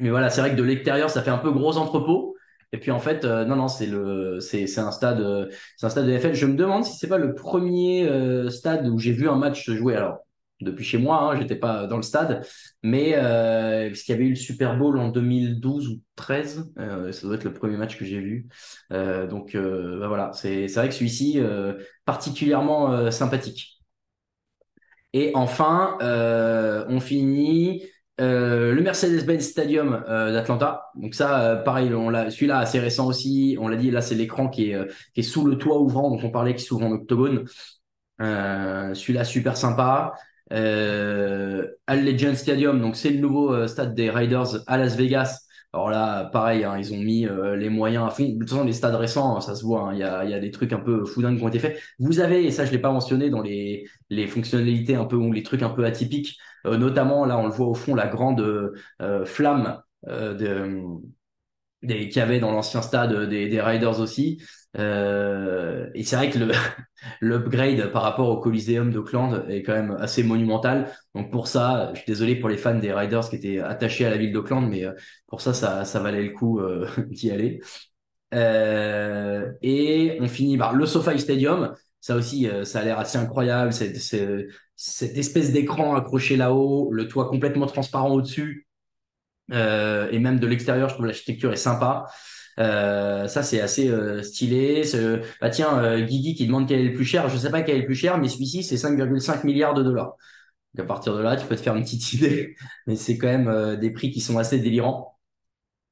Mais voilà, c'est vrai que de l'extérieur, ça fait un peu gros entrepôt. Et puis en fait, non, non, c'est un stade de FL. Je me demande si c'est pas le premier stade où j'ai vu un match se jouer. Alors, depuis chez moi, hein, j'étais pas dans le stade, mais parce qu'il y avait eu le Super Bowl en 2012 ou 13, ça doit être le premier match que j'ai vu. Donc bah voilà, c'est vrai que celui-ci particulièrement sympathique. Et enfin, on finit le Mercedes-Benz Stadium d'Atlanta. Donc ça, pareil, celui-là assez récent aussi. On l'a dit, là c'est l'écran qui est sous le toit ouvrant, dont on parlait, qui s'ouvre en octogone. Celui-là super sympa. Allegiant Stadium, donc c'est le nouveau stade des Raiders à Las Vegas. Alors là, pareil, hein, ils ont mis les moyens à fond. De toute façon, les stades récents, ça se voit, hein, il y a des trucs un peu foudingues qui ont été faits. Vous avez, et ça je l'ai pas mentionné dans les fonctionnalités un peu ou les trucs un peu atypiques, notamment là on le voit au fond, la grande flamme qu'il y avait dans l'ancien stade des Raiders aussi. Et c'est vrai que l'upgrade par rapport au Coliseum d'Auckland est quand même assez monumental. Donc pour ça, je suis désolé pour les fans des Riders qui étaient attachés à la ville d'Auckland, mais pour ça valait le coup d'y aller. Et on finit par le SoFi Stadium. Ça aussi, ça a l'air assez incroyable. Cette espèce d'écran accroché là-haut, le toit complètement transparent au-dessus. Et même de l'extérieur, je trouve l'architecture est sympa. Ça, c'est assez stylé. Bah tiens, Guigui qui demande quel est le plus cher. Je sais pas quel est le plus cher, mais celui-ci, c'est 5,5 milliards de dollars. Donc à partir de là, tu peux te faire une petite idée. Mais c'est quand même des prix qui sont assez délirants.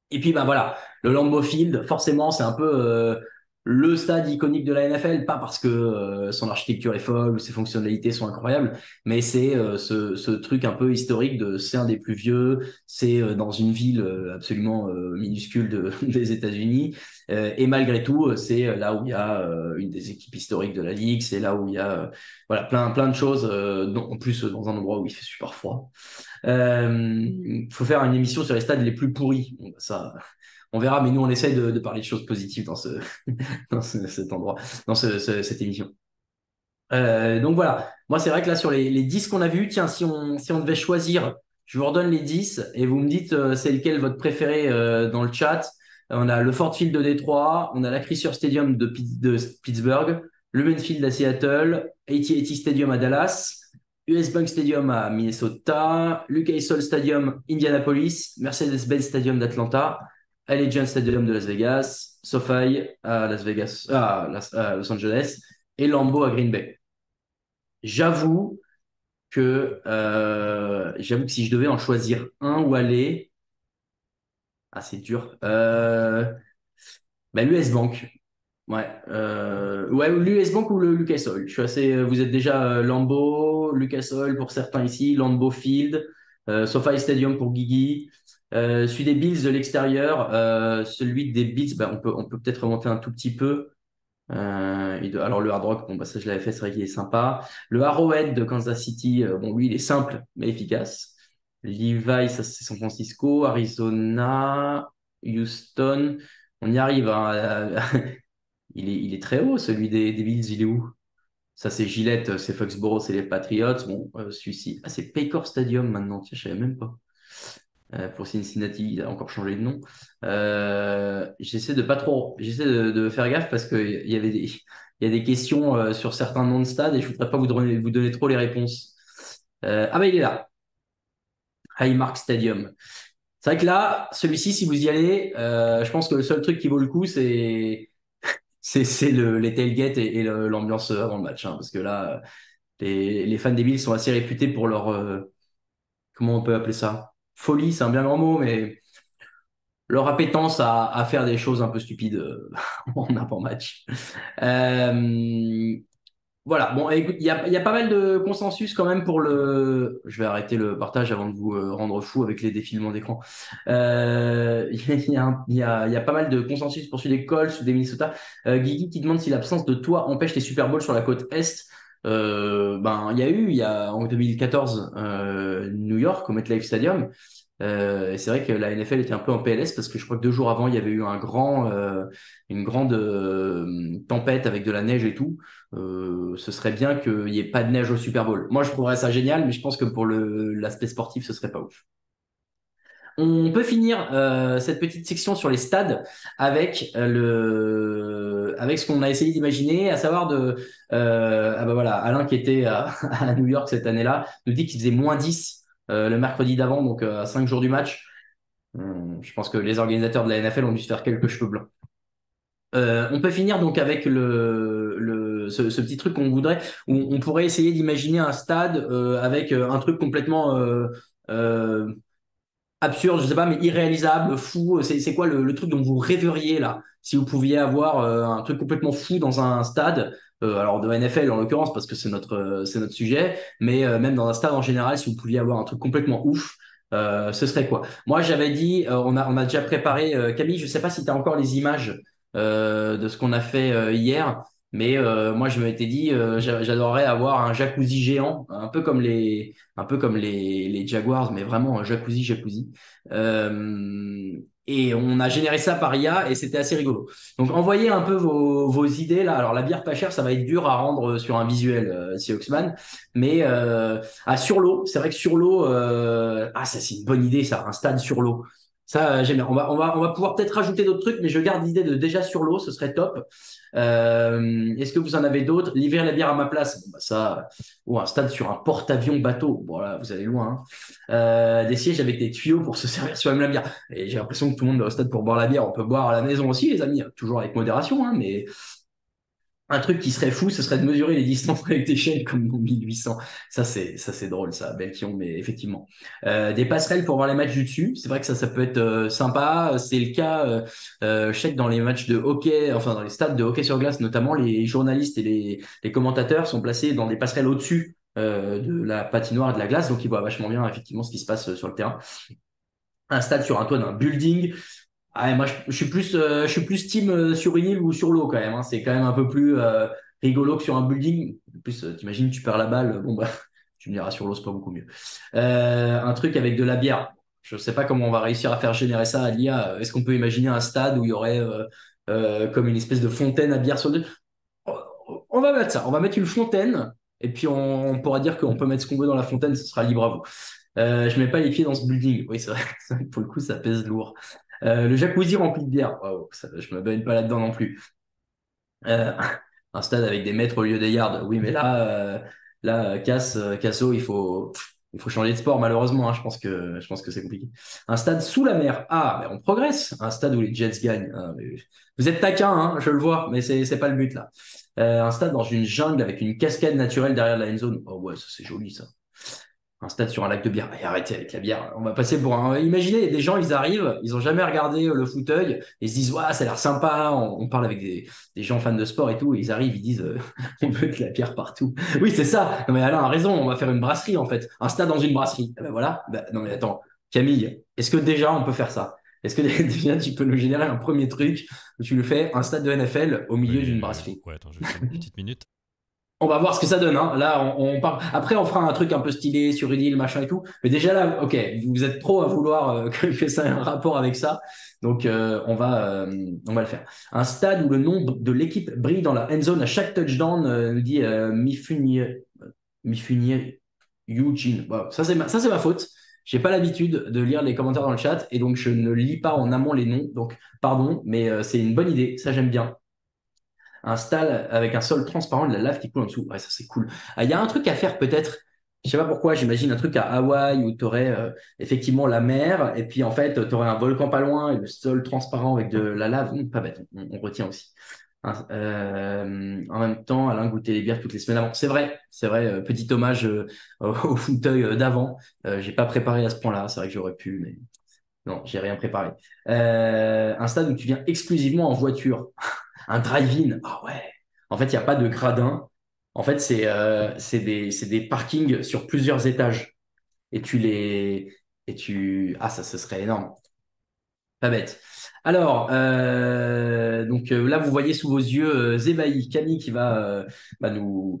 Et puis, bah voilà, le Lambeau Field, forcément, c'est un peu le stade iconique de la NFL, pas parce que son architecture est folle ou ses fonctionnalités sont incroyables, mais c'est ce truc un peu historique c'est un des plus vieux, c'est dans une ville absolument minuscule des États-Unis, et malgré tout, c'est là où il y a une des équipes historiques de la ligue, c'est là où il y a voilà plein de choses, en plus dans un endroit où il fait super froid. Faut faire une émission sur les stades les plus pourris. Bon, ça, on verra, mais nous, on essaye de parler de choses positives cet endroit, cette émission. Donc voilà, moi, c'est vrai que là, sur les 10 qu'on a vus, tiens, si on devait choisir, je vous redonne les 10 et vous me dites c'est lequel votre préféré dans le chat. On a le Ford Field de Détroit, on a la Chrysler Stadium de Pittsburgh, le Mansfield à Seattle, AT&T Stadium à Dallas, US Bank Stadium à Minnesota, Lucas Oil Stadium Indianapolis, Mercedes-Benz Stadium d'Atlanta, Allegiant Stadium de Las Vegas, SoFi à Las Vegas, à Los Angeles et Lambeau à Green Bay. J'avoue j'avoue que si je devais en choisir un où aller, c'est dur. Bah, l'US Bank. Ouais, ouais, l'US Bank ou le Lucas Oil. Je suis assez. Vous êtes déjà Lambeau, Lucas Oil pour certains ici, Lambeau Field, SoFi Stadium pour Guigui. Celui des Bills de l'extérieur, celui des Bills, bah, on peut peut-être remonter un tout petit peu. Alors le Hard Rock, bon bah ça je l'avais fait, c'est vrai qu'il est sympa. Le Arrowhead de Kansas City, bon lui il est simple mais efficace. Levi, ça c'est San Francisco, Arizona, Houston. On y arrive, hein. Il est très haut, celui des Bills, il est où? Ça, c'est Gillette, c'est Foxborough, c'est les Patriots. Bon, celui-ci. Ah, c'est Paycor Stadium maintenant. Tiens, je savais même pas. Pour Cincinnati, il a encore changé de nom. J'essaie de pas trop. J'essaie de faire gaffe parce qu'il y avait il y a des questions sur certains noms de stades et je voudrais pas vous donner trop les réponses. Ah, bah, il est là. Highmark Stadium. C'est vrai que là, celui-ci, si vous y allez, je pense que le seul truc qui vaut le coup, c'est les tailgates et l'ambiance avant le match, hein, parce que là, les fans des Bills sont assez réputés pour leur, comment on peut appeler ça? Folie, c'est un bien grand mot, mais leur appétence à faire des choses un peu stupides en avant-match. Euh, voilà, bon, écoute, il y a pas mal de consensus quand même pour le. Je vais arrêter le partage avant de vous rendre fou avec les défilements d'écran. Il y a pas mal de consensus pour celui des Colts ou des Minnesota. Guigui qui demande si l'absence de toit empêche les Super Bowls sur la côte Est. Ben, il y a en 2014 New York au MetLife Stadium. Et c'est vrai que la NFL était un peu en PLS parce que je crois que 2 jours avant, il y avait eu une grande tempête avec de la neige et tout. Ce serait bien qu'il n'y ait pas de neige au Super Bowl. Moi, je trouverais ça génial, mais je pense que pour l'aspect sportif, ce serait pas ouf. On peut finir cette petite section sur les stades avec ce qu'on a essayé d'imaginer, à savoir ah bah voilà, Alain qui était à New York cette année-là nous dit qu'il faisait -10 le mercredi d'avant, donc à 5 jours du match. Je pense que les organisateurs de la NFL ont dû se faire quelques cheveux blancs. On peut finir donc avec ce petit truc qu'on voudrait, où on pourrait essayer d'imaginer un stade avec un truc complètement euh, absurde, je sais pas, mais irréalisable, fou. C'est quoi le truc dont vous rêveriez là, si vous pouviez avoir un truc complètement fou dans un stade, alors de NFL en l'occurrence parce que c'est notre sujet, mais même dans un stade en général, si vous pouviez avoir un truc complètement ouf, ce serait quoi? Moi, j'avais dit, on a déjà préparé, Camille, je sais pas si tu as encore les images de ce qu'on a fait hier. Mais moi, je m'étais dit, j'adorerais avoir un jacuzzi géant, un peu comme les Jaguars, mais vraiment un jacuzzi. Et on a généré ça par IA et c'était assez rigolo. Donc envoyez un peu vos idées là. Alors la bière pas chère, ça va être dur à rendre sur un visuel, Seahawksman. Mais sur l'eau, c'est vrai que sur l'eau, ça c'est une bonne idée ça, un stade sur l'eau. Ça, j'aime bien. On va pouvoir peut-être rajouter d'autres trucs, mais je garde l'idée de déjà sur l'eau, ce serait top. Est-ce que vous en avez d'autres? Livrer la bière à ma place. Bon, bah ça, ou un stade sur un porte-avions bateau. Bon, là, vous allez loin. Hein. Des sièges avec des tuyaux pour se servir soi-même la bière. Et j'ai l'impression que tout le monde va au stade pour boire la bière. On peut boire à la maison aussi, les amis. Toujours avec modération, hein, mais un truc qui serait fou, ce serait de mesurer les distances avec tes chaînes comme dans 1800. Ça c'est drôle, ça, Belkion, mais effectivement. Des passerelles pour voir les matchs du dessus. C'est vrai que ça peut être sympa. C'est le cas, je sais que dans les matchs de hockey, enfin dans les stades de hockey sur glace, notamment, les journalistes et les commentateurs sont placés dans des passerelles au-dessus de la patinoire et de la glace, donc ils voient vachement bien effectivement ce qui se passe sur le terrain. Un stade sur un toit d'un building. Ah, moi, je suis plus team sur une île ou sur l'eau quand même. Hein. C'est quand même un peu plus rigolo que sur un building. En plus, t'imagines, tu perds la balle. Bon, bah, tu me diras sur l'eau, c'est pas beaucoup mieux. Un truc avec de la bière. Je sais pas comment on va réussir à faire générer ça à l'IA. Est-ce qu'on peut imaginer un stade où il y aurait comme une espèce de fontaine à bière sur deux? On va mettre ça. On va mettre une fontaine. Et puis, on pourra dire qu'on peut mettre ce qu'on veut dans la fontaine. Ce sera libre à vous. Je mets pas les pieds dans ce building. Oui, c'est vrai. C'est vrai que pour le coup, ça pèse lourd. Le jacuzzi rempli de bière. Waouh, je me baigne pas là-dedans non plus. Euh, un stade avec des mètres au lieu des yards. Oui, mais là, Casso, il faut changer de sport malheureusement. Hein. Je pense que c'est compliqué. Un stade sous la mer. Ah, mais on progresse. Un stade où les Jets gagnent. Ah, mais vous êtes taquin, hein, je le vois, mais c'est pas le but là. Un stade dans une jungle avec une cascade naturelle derrière la end zone. Oh ouais, ça c'est joli ça. Un stade sur un lac de bière. Et arrêtez avec la bière. On va passer pour un. Imaginez, des gens, ils arrivent, ils ont jamais regardé le fauteuil, ils se disent, ouais, ça a l'air sympa. On parle avec des gens fans de sport et tout, et ils arrivent, ils disent, on veut de la bière partout. Oui, c'est ça. Non, mais Alain a raison, on va faire une brasserie en fait. Un stade dans une brasserie. Eh ben voilà. Ben, non, mais attends, Camille, est-ce que déjà on peut faire ça? Est-ce que déjà tu peux nous générer un premier truc où tu le fais, un stade de NFL au milieu d'une brasserie? Ouais, attends, je vais faire une petite minute. On va voir ce que ça donne. Hein. Là, on parle. Après, on fera un truc un peu stylé sur une île, machin et tout. Mais déjà là, ok, vous êtes trop à vouloir que ça ait un rapport avec ça. Donc, on va le faire. Un stade où le nom de l'équipe brille dans la end zone à chaque touchdown, nous dit Mifunier Eugene. Wow. Ça, c'est ma faute. J'ai pas l'habitude de lire les commentaires dans le chat et donc je ne lis pas en amont les noms. Donc, pardon, mais c'est une bonne idée. Ça, j'aime bien. Un stade avec un sol transparent, de la lave qui coule en dessous. Ouais, ça c'est cool. Il y a un truc à faire peut-être. Je sais pas pourquoi, j'imagine un truc à Hawaï où tu aurais effectivement la mer et puis en fait tu aurais un volcan pas loin et le sol transparent avec de la lave. Pas bête, on retient aussi. Hein, en même temps, Alain goûter les bières toutes les semaines avant. C'est vrai, petit hommage au fauteuil d'avant. J'ai pas préparé à ce point-là, c'est vrai que j'aurais pu, mais non, j'ai rien préparé. Un stade où tu viens exclusivement en voiture. Un drive-in. Ah ouais. En fait, il n'y a pas de gradin. En fait, c'est des parkings sur plusieurs étages. Et tu les. Et tu. Ah, ça, ce serait énorme. Pas bête. Alors, donc là, vous voyez sous vos yeux ébahis Camille qui va nous,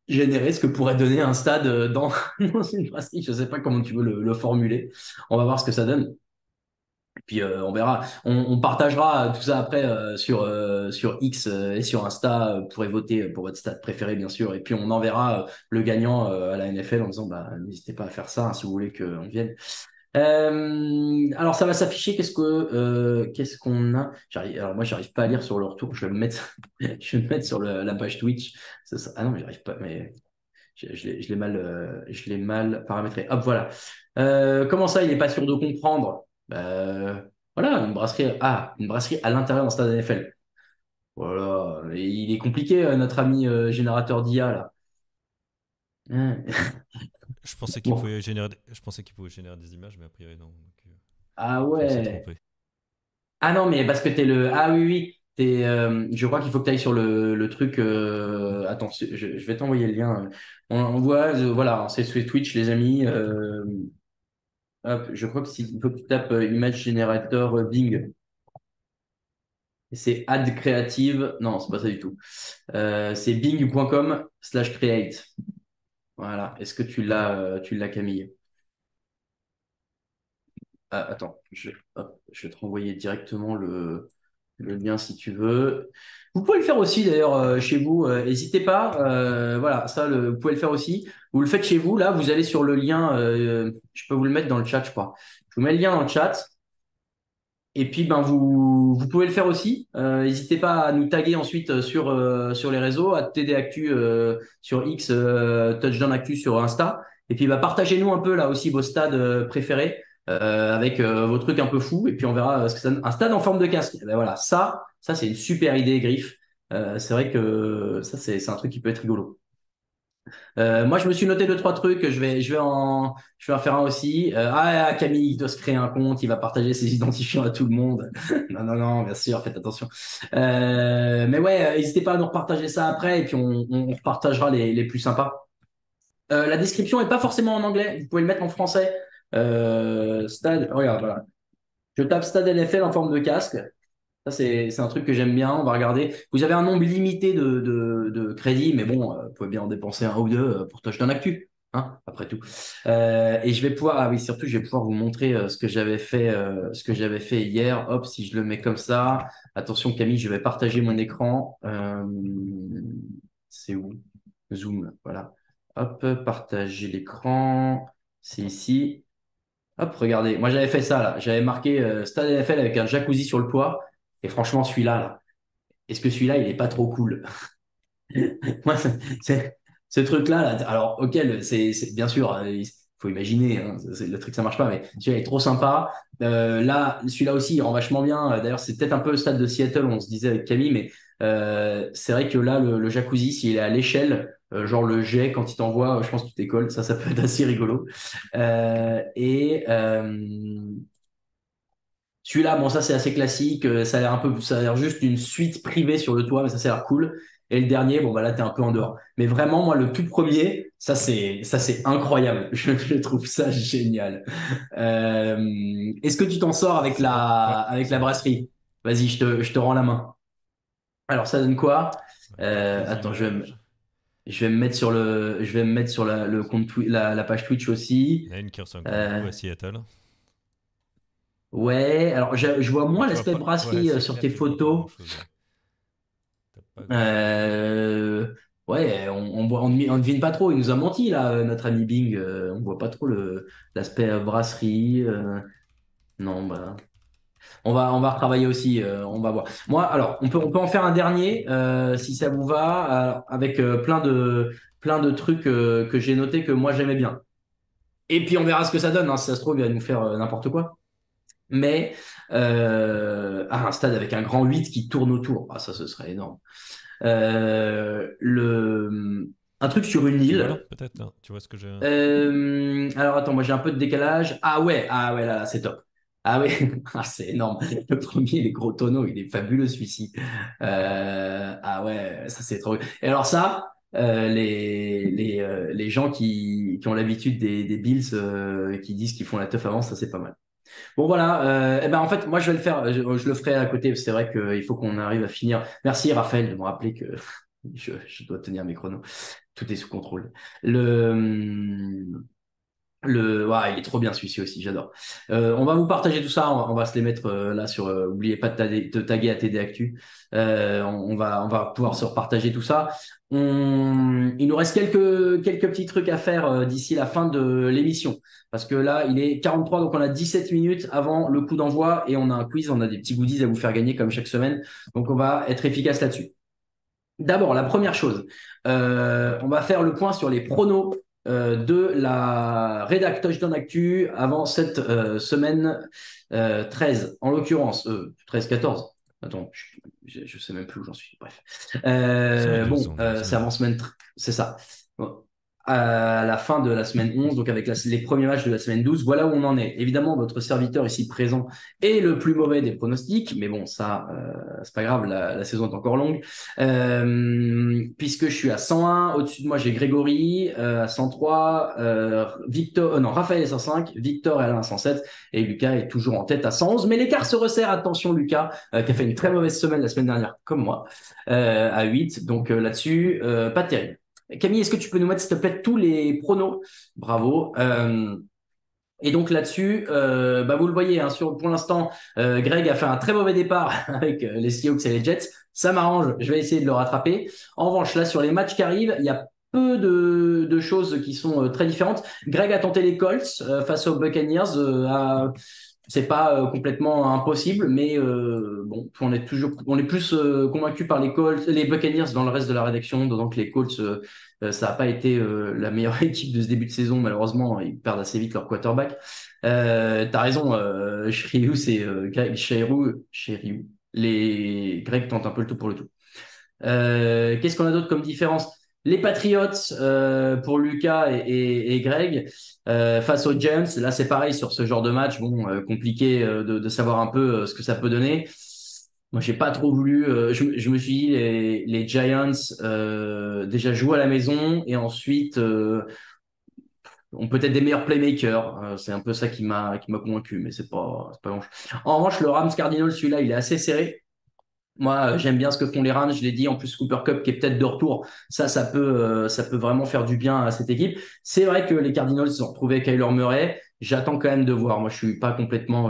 générer ce que pourrait donner un stade dans une brasserie. Je sais pas comment tu veux le formuler. On va voir ce que ça donne. Et puis on verra. On partagera tout ça après sur X et sur Insta. Vous pourrez voter pour votre stade préféré, bien sûr. Et puis on enverra le gagnant à la NFL en disant bah, n'hésitez pas à faire ça si vous voulez qu'on vienne. Alors ça va s'afficher. Qu'est-ce qu'on a? Alors moi j'arrive pas à lire sur le retour. Je vais me mettre, je vais me mettre sur la page Twitch. Ah non, mais j'arrive pas. Mais je l'ai mal paramétré. Hop, voilà. Comment ça, il n'est pas sûr de comprendre? Voilà, une brasserie à l'intérieur d'un stade NFL. Voilà, et il est compliqué, notre ami générateur d'IA là. Hein. Je pensais qu'il Bon, pouvait générer, je pensais qu'il pouvait générer des images, mais a priori non. Donc, ah il s'est ouais. trompé. Ah non, mais parce que t'es le. Ah oui, oui. Je crois qu'il faut que tu ailles sur le truc. Attends, je vais t'envoyer le lien. On voit, voilà, c'est sur Twitch, les amis. Hop, je crois il faut que tu tapes Image Generator Bing. Et c'est Ad Creative. Non, c'est pas ça du tout. C'est bing.com/create. Voilà. Est-ce que tu l'as, Camille? Ah, attends, je vais te renvoyer directement le lien si tu veux. Vous pouvez le faire aussi d'ailleurs chez vous. N'hésitez pas. Voilà, ça, vous pouvez le faire aussi. Vous le faites chez vous. Là, vous allez sur le lien. Je peux vous le mettre dans le chat, je crois. Je vous mets le lien dans le chat. Et puis, ben, vous pouvez le faire aussi. N'hésitez pas à nous taguer ensuite sur les réseaux, à TD Actu sur X, Touchdown Actu sur Insta. Et puis, bah, partagez-nous un peu là aussi vos stades préférés avec vos trucs un peu fous. Et puis, on verra ce que ça donne. Un stade en forme de casque. Eh ben, voilà, ça c'est une super idée, Griff. C'est vrai que ça, c'est un truc qui peut être rigolo. Moi, je me suis noté deux, trois trucs. Je vais en faire un aussi. Camille, il doit se créer un compte. Il va partager ses identifiants à tout le monde. Non, non, non, bien sûr, faites attention. Mais ouais, n'hésitez pas à nous repartager ça après et puis on repartagera les plus sympas. La description est pas forcément en anglais. Vous pouvez le mettre en français. Stade, regarde, voilà. Je tape Stade NFL en forme de casque. Ça, c'est un truc que j'aime bien. On va regarder. Vous avez un nombre limité de crédits, mais bon, vous pouvez bien en dépenser un ou deux pour Touchdown Actu, hein, après tout. Et je vais pouvoir, ah oui, surtout, je vais pouvoir vous montrer ce que j'avais fait hier. Hop, si je le mets comme ça. Attention, Camille, je vais partager mon écran. C'est où? Zoom, voilà. Hop, partager l'écran. C'est ici. Hop, regardez, moi j'avais fait ça là. J'avais marqué Stade NFL avec un jacuzzi sur le toit. Et franchement, celui-là, là, est-ce que celui-là, il est pas trop cool? Moi, ce truc-là, là, alors, ok, bien sûr, il faut imaginer, hein, le truc, ça marche pas, mais celui-là est trop sympa. Là, celui-là aussi, il rend vachement bien. D'ailleurs, c'est peut-être un peu le stade de Seattle, on se disait avec Camille, mais c'est vrai que là, le jacuzzi, s'il est à l'échelle, genre le jet, quand il t'envoie, je pense que tu t'écolles, ça peut être assez rigolo. Et celui-là, bon, ça c'est assez classique. Ça a l'air juste une suite privée sur le toit, mais ça a l'air cool. Et le dernier, bon, bah là, t'es un peu en dehors. Mais vraiment, moi, le tout premier, ça c'est incroyable. Je trouve ça génial. Est-ce que tu t'en sors Ouais, avec la c'est bon. brasserie? Vas-y, je te rends la main. Alors, ça donne quoi? Ouais, quelques Attends, images. je vais me mettre sur le compte la page Twitch aussi. Il y en a une qui ressemble quand même Euh, beaucoup à Seattle. ouais, alors je vois Mais moins tu vois l'aspect pas. Ouais, brasserie c'est sur clair, tes tu vois pas photos. grand-chose. Ouais. T'as pas grand-chose. Euh, ouais, on devine pas trop. Il nous a menti là, notre ami Bing. On voit pas trop l'aspect brasserie. Non, bah, on va retravailler aussi. On va voir. Moi, alors, on peut en faire un dernier si ça vous va, avec plein de trucs que j'ai notés que moi j'aimais bien. Et puis on verra ce que ça donne, hein. Si ça se trouve, il va nous faire n'importe quoi. Mais un stade avec un grand 8 qui tourne autour, ah, ça ce serait énorme. Un truc sur une Tu vois là, île. peut-être hein. Tu vois ce que j'ai. Alors attends, moi j'ai un peu de décalage. Ah ouais, là, c'est top. Ah ouais, ah, c'est énorme. Le premier, les gros tonneaux, il est fabuleux celui-ci. Ah ouais, ça c'est trop. Et alors ça, les gens qui ont l'habitude des Bills, qui disent qu'ils font la teuf avant, ça c'est pas mal. Bon voilà, eh ben en fait moi je vais le faire, je le ferai à côté. C'est vrai qu'il faut qu'on arrive à finir. Merci Raphaël de me rappeler que je dois tenir mes chronos. tout est sous contrôle. Ouais, il est trop bien celui-ci aussi, j'adore. On va vous partager tout ça, on va se les mettre là sur. N'oubliez pas de taguer à TD Actu. On va pouvoir se repartager tout ça. Il nous reste quelques petits trucs à faire d'ici la fin de l'émission. Parce que là, il est 43, donc on a 17 minutes avant le coup d'envoi et on a un quiz, on a des petits goodies à vous faire gagner comme chaque semaine. Donc on va être efficace là-dessus. D'abord, la première chose, on va faire le point sur les pronos de la rédac Touchdown Actu avant cette semaine 13, en l'occurrence 13-14. Attends, je sais même plus où j'en suis. Bref. Semaine 12, Bon, on est c'est avant semaine, c'est ça. Bon. À la fin de la semaine 11, donc avec les premiers matchs de la semaine 12, voilà où on en est. Évidemment, votre serviteur ici présent est le plus mauvais des pronostics, mais bon, ça, c'est pas grave, la saison est encore longue. Puisque je suis à 101, au-dessus de moi, j'ai Grégory à 103, Raphaël est à 105, Victor est à 107, et Lucas est toujours en tête à 111. Mais l'écart se resserre, attention Lucas, qui a fait une très mauvaise semaine la semaine dernière, comme moi, à 8. Donc là-dessus, pas terrible. Camille, est-ce que tu peux nous mettre, s'il te plaît, tous les pronos? Bravo. Et donc là-dessus, vous le voyez, hein, pour l'instant, Greg a fait un très mauvais départ avec les Seahawks et les Jets. Ça m'arrange, je vais essayer de le rattraper. En revanche, là, sur les matchs qui arrivent, il y a peu de choses qui sont très différentes. Greg a tenté les Colts face aux Buccaneers. C'est pas complètement impossible, mais bon, on est plus convaincu par les Buccaneers dans le reste de la rédaction, d'autant que les Colts, ça n'a pas été la meilleure équipe de ce début de saison. Malheureusement, ils perdent assez vite leur quarterback. T'as raison, Shreyu, c'est Greg, Shreyu. Les Grecs tentent un peu le tout pour le tout. Qu'est-ce qu'on a d'autre comme différence? Les Patriots pour Lucas et Greg face aux Giants. Là, c'est pareil sur ce genre de match. Bon, compliqué de savoir un peu ce que ça peut donner. Moi, j'ai pas trop voulu. Je me suis dit les Giants déjà jouent à la maison et ensuite ont peut-être des meilleurs playmakers. C'est un peu ça qui m'a convaincu, mais c'est pas grand-chose. En revanche, le Rams Cardinals, celui-là, il est assez serré. Moi, j'aime bien ce que font les Rams. Je l'ai dit. En plus, Cooper Kupp qui est peut-être de retour. Ça peut vraiment faire du bien à cette équipe. C'est vrai que les Cardinals ont retrouvé Kyler Murray. J'attends quand même de voir. Moi, je suis pas complètement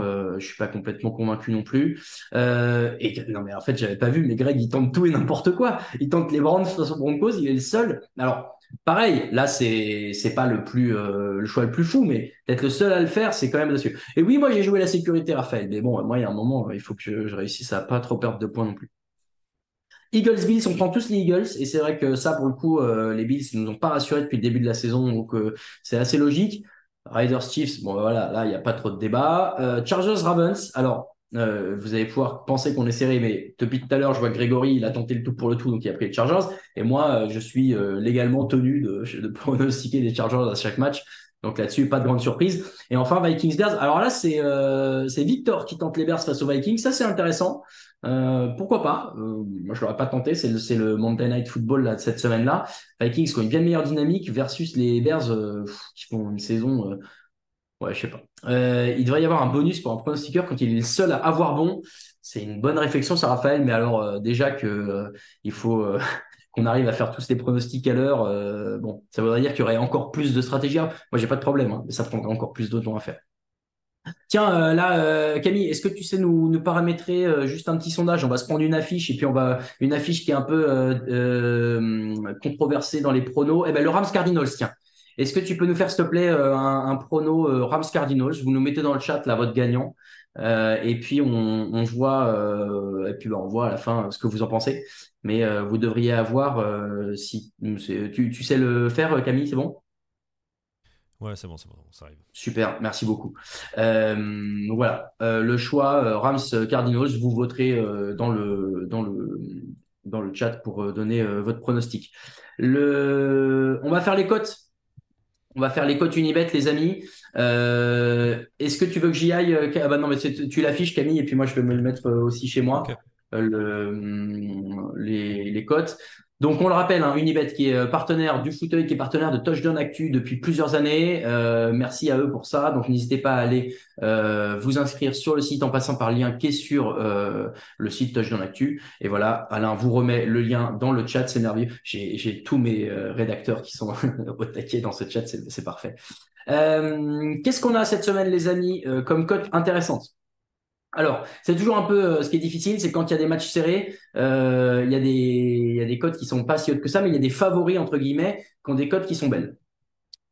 convaincu non plus. Et non, mais en fait, j'avais pas vu. Mais Greg, il tente tout et n'importe quoi. Il tente les Browns face aux Broncos. Il est le seul. Alors, pareil. Là, c'est pas le choix le plus fou, mais d'être le seul à le faire, c'est quand même audacieux. Et oui, moi, j'ai joué la sécurité, Raphaël. Mais bon, moi, il y a un moment, il faut que je réussisse à pas trop perdre de points non plus. Eagles-Bills, on prend tous les Eagles. Et c'est vrai que ça, pour le coup, les Bills ne nous ont pas rassurés depuis le début de la saison. Donc, c'est assez logique. Riders-Chiefs, bon, voilà, là, il n'y a pas trop de débat. Chargers-Ravens. Alors, vous allez pouvoir penser qu'on est serré, mais depuis tout à l'heure, je vois que Grégory, il a tenté le tout pour le tout, donc il a pris les Chargers. Et moi, je suis légalement tenu de pronostiquer les Chargers à chaque match. Donc là-dessus, pas de grande surprise. Et enfin, Vikings-Bears. Alors là, c'est Victor qui tente les Bears face aux Vikings. Ça, c'est intéressant. Pourquoi pas? Moi, je l'aurais pas tenté. C'est le Monday Night Football là, de cette semaine-là. Vikings qui ont une bien meilleure dynamique versus les Bears qui font une saison. Ouais, je sais pas. Il devrait y avoir un bonus pour un pronostiqueur quand il est le seul à avoir bon. C'est une bonne réflexion, ça, Raphaël. Mais alors, déjà que il faut qu'on arrive à faire tous les pronostics à l'heure, bon, ça voudrait dire qu'il y aurait encore plus de stratégies. Moi, j'ai pas de problème, hein, mais ça prendrait encore plus de temps à faire. Tiens, là, Camille, est-ce que tu sais nous paramétrer juste un petit sondage? On va se prendre une affiche et puis une affiche qui est un peu controversée dans les pronos. Eh ben, le Rams Cardinals, tiens. Est-ce que tu peux nous faire, s'il te plaît, un prono Rams Cardinals? Vous nous mettez dans le chat là votre gagnant. Et puis on voit on voit à la fin ce que vous en pensez. Mais vous devriez avoir si tu sais le faire, Camille, c'est bon? Ouais, c'est bon, ça arrive. Super, merci beaucoup. Donc voilà, le choix Rams Cardinals, vous voterez dans le chat pour donner votre pronostic. On va faire les cotes. On va faire les cotes Unibet, les amis. Est-ce que tu veux que j'y aille? Ah bah non, mais tu l'affiches, Camille, et puis moi je vais me le mettre aussi chez moi. Ok. Les cotes. Donc, on le rappelle, hein, Unibet qui est partenaire du fauteuil, qui est partenaire de Touchdown Actu depuis plusieurs années. Merci à eux pour ça. Donc, n'hésitez pas à aller vous inscrire sur le site en passant par le lien qui est sur le site Touchdown Actu. Et voilà, Alain vous remet le lien dans le chat. C'est merveilleux. J'ai tous mes rédacteurs qui sont au taquet dans ce chat. C'est parfait. Qu'est-ce qu'on a cette semaine, les amis, comme cote intéressante? Alors, c'est toujours un peu ce qui est difficile, c'est quand il y a des matchs serrés, il y a des cotes qui sont pas si hautes que ça, mais il y a des favoris, entre guillemets, qui ont des cotes qui sont belles.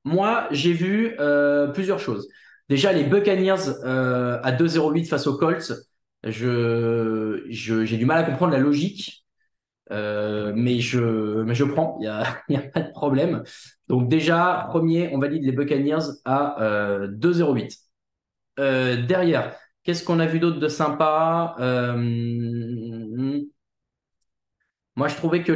Moi, j'ai vu plusieurs choses. Déjà, les Buccaneers à 2,08 face aux Colts, j'ai du mal à comprendre la logique, mais je prends, il y a pas de problème. Donc déjà, premier, on valide les Buccaneers à 2,08. Derrière, qu'est-ce qu'on a vu d'autre de sympa? Moi, je trouvais que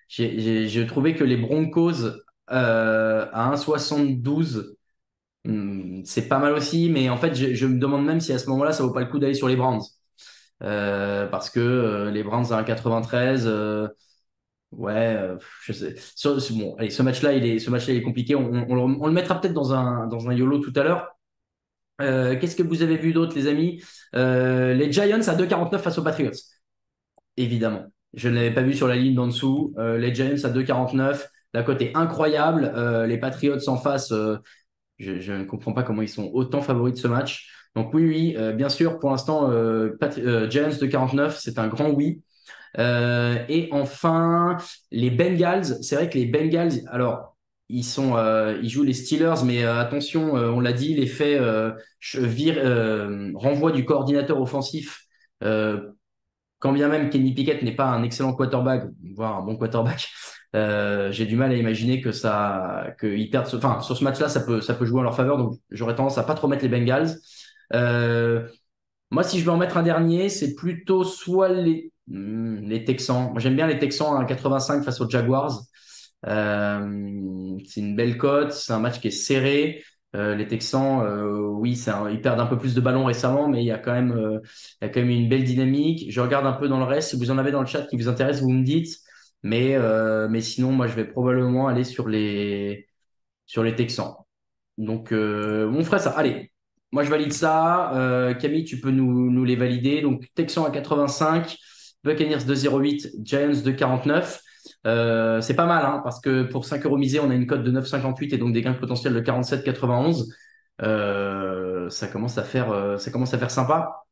j'ai trouvé que les Broncos à 1,72, c'est pas mal aussi, mais en fait, je me demande même si à ce moment-là, ça vaut pas le coup d'aller sur les Browns. Parce que les Browns à 1,93, ouais, je sais. Bon, allez, ce match-là, il est compliqué. On le mettra peut-être dans un YOLO tout à l'heure. Qu'est-ce que vous avez vu d'autre, les amis? Les Giants à 2,49 face aux Patriots. Évidemment. Je ne l'avais pas vu sur la ligne d'en dessous. Les Giants à 2,49. La cote est incroyable. Les Patriots en face, je ne comprends pas comment ils sont autant favoris de ce match. Donc oui, oui, bien sûr, pour l'instant, Giants 2,49, c'est un grand oui. Et enfin, les Bengals. C'est vrai que les Bengals, alors, ils jouent les Steelers, mais attention, on l'a dit, l'effet renvoi du coordinateur offensif. Quand bien même Kenny Pickett n'est pas un excellent quarterback, voire un bon quarterback, j'ai du mal à imaginer qu'ils perdent. Enfin, sur ce match-là, ça peut jouer en leur faveur. Donc, j'aurais tendance à pas trop mettre les Bengals. Euh, Moi, si je veux en mettre un dernier, c'est plutôt soit les Texans. Moi, j'aime bien les Texans à 85 face aux Jaguars. C'est une belle cote. C'est un match qui est serré. Les Texans, oui, ils perdent un peu plus de ballons récemment, mais il y a quand même une belle dynamique. Je regarde un peu dans le reste. Si vous en avez dans le chat qui vous intéresse, vous me dites. Mais sinon, moi, je vais probablement aller sur les Texans. Donc, on ferait ça. Allez, moi, je valide ça. Camille, tu peux nous les valider. Donc, Texans à 85, Buccaneers 2,08, Giants 2,49. C'est pas mal, hein, parce que pour 5 euros misés, on a une cote de 9,58 et donc des gains potentiels de 47,91. Ça commence à faire sympa.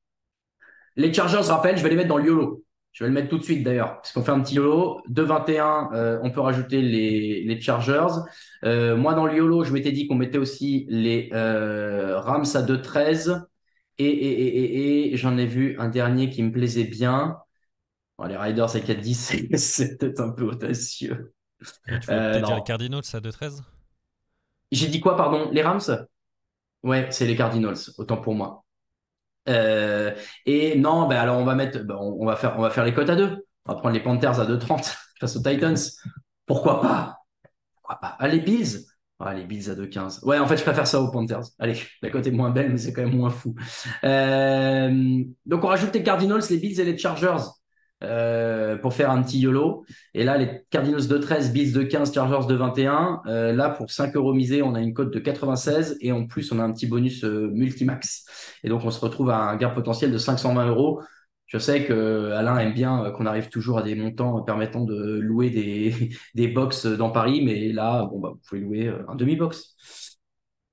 Les Chargers, rappel, je vais les mettre dans le YOLO. Je vais le mettre tout de suite d'ailleurs, parce qu'on fait un petit YOLO. 2,21, on peut rajouter les Chargers. Moi, dans le YOLO, je m'étais dit qu'on mettait aussi les Rams à 2,13. Et j'en ai vu un dernier qui me plaisait bien. Bon, les Riders à 4,10, c'est peut-être un peu audacieux. Tu voulais peut-être dire les Non. Cardinals à 2,13? J'ai dit quoi, pardon? Les Rams? Ouais, c'est les Cardinals, autant pour moi. Euh, et non, ben alors on va faire les cotes à deux. On va prendre les Panthers à 2,30 face aux Titans. Pourquoi pas? Pourquoi pas? Ah, les Bills. Ah, les Bills à 2,15. Ouais, en fait, je préfère ça aux Panthers. Allez, la cote est moins belle, mais c'est quand même moins fou. Donc, on rajoute les Cardinals, les Bills et les Chargers pour faire un petit YOLO. Et là, les Cardinals de 13, Bills de 15, Chargers de 21. Là, pour 5 euros misés, on a une cote de 96 et en plus, on a un petit bonus multimax. Et donc, on se retrouve à un gain potentiel de 520 euros. Je sais que Alain aime bien qu'on arrive toujours à des montants permettant de louer des box dans Paris, mais là, bon, bah, vous pouvez louer un demi-box.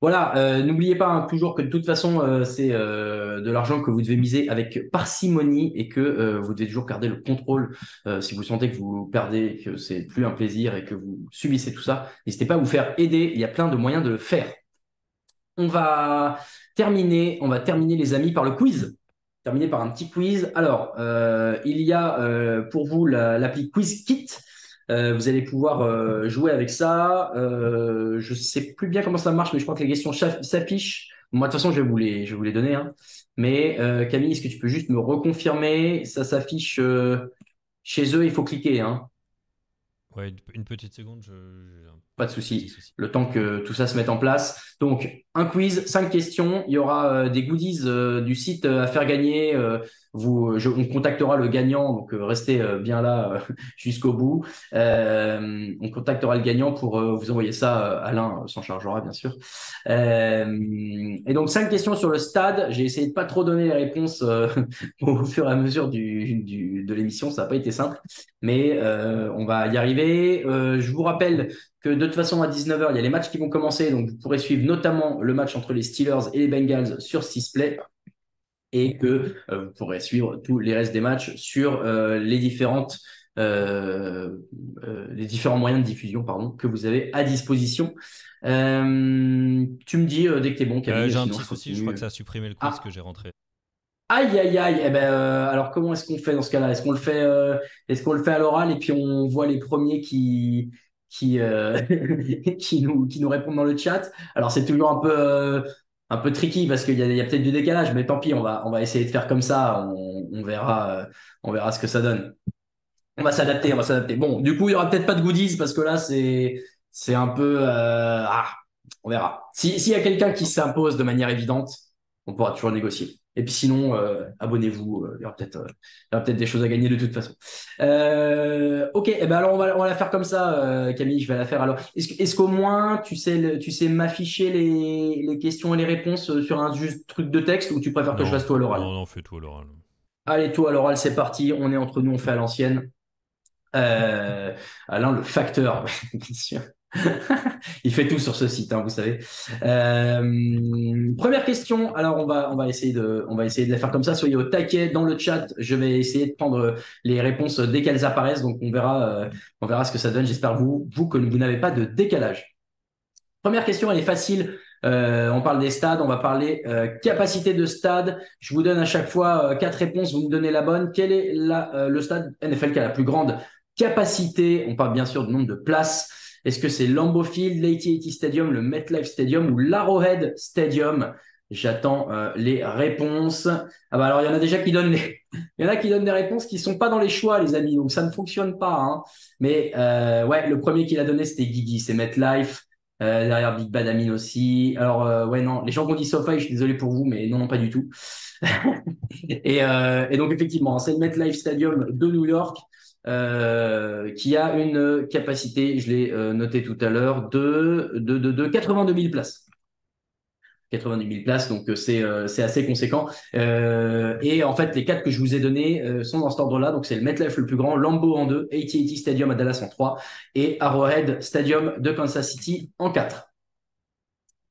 Voilà, n'oubliez pas hein, toujours que de toute façon, c'est de l'argent que vous devez miser avec parcimonie et que vous devez toujours garder le contrôle. Si vous sentez que vous perdez, que c'est plus un plaisir et que vous subissez tout ça, n'hésitez pas à vous faire aider. Il y a plein de moyens de le faire. On va terminer les amis par le quiz. Terminer par un petit quiz. Alors, il y a pour vous l'appli QuizKit. Vous allez pouvoir jouer avec ça. Je sais plus bien comment ça marche, mais je crois que les questions s'affichent. Moi, de toute façon, je vais vous les donner, hein. Mais Camille, est-ce que tu peux juste me reconfirmer? Ça s'affiche chez eux, il faut cliquer, hein. Ouais, une petite seconde, j'ai un Pas de petit souci. souci. Le temps que tout ça se mette en place. Donc, un quiz, 5 questions. Il y aura des goodies du site à faire gagner. on contactera le gagnant, donc restez bien là jusqu'au bout. On contactera le gagnant pour vous envoyer ça. Alain s'en chargera, bien sûr. Et donc, 5 questions sur le stade. J'ai essayé de pas trop donner les réponses au fur et à mesure de l'émission. Ça n'a pas été simple, mais on va y arriver. Je vous rappelle que de toute façon, à 19h, il y a les matchs qui vont commencer. Donc, vous pourrez suivre notamment le match entre les Steelers et les Bengals sur Sisplay. Et que vous pourrez suivre tous les restes des matchs sur les différents moyens de diffusion que vous avez à disposition. Tu me dis dès que tu es bon, Camille. J'ai un sinon petit souci, je crois que ça a supprimé le quiz que j'ai rentré. Aïe, aïe, aïe. Eh ben, alors, comment est-ce qu'on fait dans ce cas-là? Est-ce qu'on le fait à l'oral et puis on voit les premiers qui, qui nous répondent dans le chat? Alors, c'est toujours un peu tricky parce qu'il y a peut-être du décalage, mais tant pis, on va essayer de faire comme ça. On verra ce que ça donne. On va s'adapter, on va s'adapter. Bon, du coup, il y aura peut-être pas de goodies parce que là, c'est un peu, on verra. S'il y a quelqu'un qui s'impose de manière évidente, on pourra toujours négocier. Et puis sinon, abonnez-vous. Il y aura peut-être des choses à gagner de toute façon. Ok, eh ben alors on va la faire comme ça, Camille. Je vais la faire alors. Est-ce qu'au moins tu sais m'afficher les questions et les réponses sur un juste truc de texte ou tu préfères que je fasse tout à l'oral? Non, fais tout à l'oral. Allez, tout à l'oral, c'est parti. On est entre nous, on fait à l'ancienne. Alain, le facteur, bien sûr. Il fait tout sur ce site, vous savez. Première question. Alors, on va essayer de la faire comme ça. Soyez au taquet dans le chat. Je vais essayer de prendre les réponses dès qu'elles apparaissent. Donc, on verra ce que ça donne. J'espère que vous n'avez pas de décalage. Première question, elle est facile. On parle des stades, on va parler capacité de stade. Je vous donne à chaque fois 4 réponses. Vous me donnez la bonne. Quel est le stade NFL qui a la plus grande capacité? On parle bien sûr du nombre de places. Est-ce que c'est Lambeau Field, l'AT&T Stadium, le MetLife Stadium ou l'Arrowhead Stadium? J'attends les réponses. Ah bah alors il y en a déjà qui donnent des réponses qui sont pas dans les choix, les amis. Donc ça ne fonctionne pas. Mais ouais, le premier qui l'a donné c'était Guigui, c'est MetLife. Derrière Big Bad Amin aussi. Alors ouais non, les gens qui ont dit SoFi, je suis désolé pour vous, mais non, pas du tout. Et donc effectivement, c'est le MetLife Stadium de New York. Qui a une capacité, je l'ai noté tout à l'heure, de 82 000 places. 82 000 places, donc c'est assez conséquent. Et en fait, les 4 que je vous ai donnés sont dans cet ordre-là. Donc c'est le MetLife le plus grand, Lambeau en 2, AT&T Stadium à Dallas en 3 et Arrowhead Stadium de Kansas City en 4.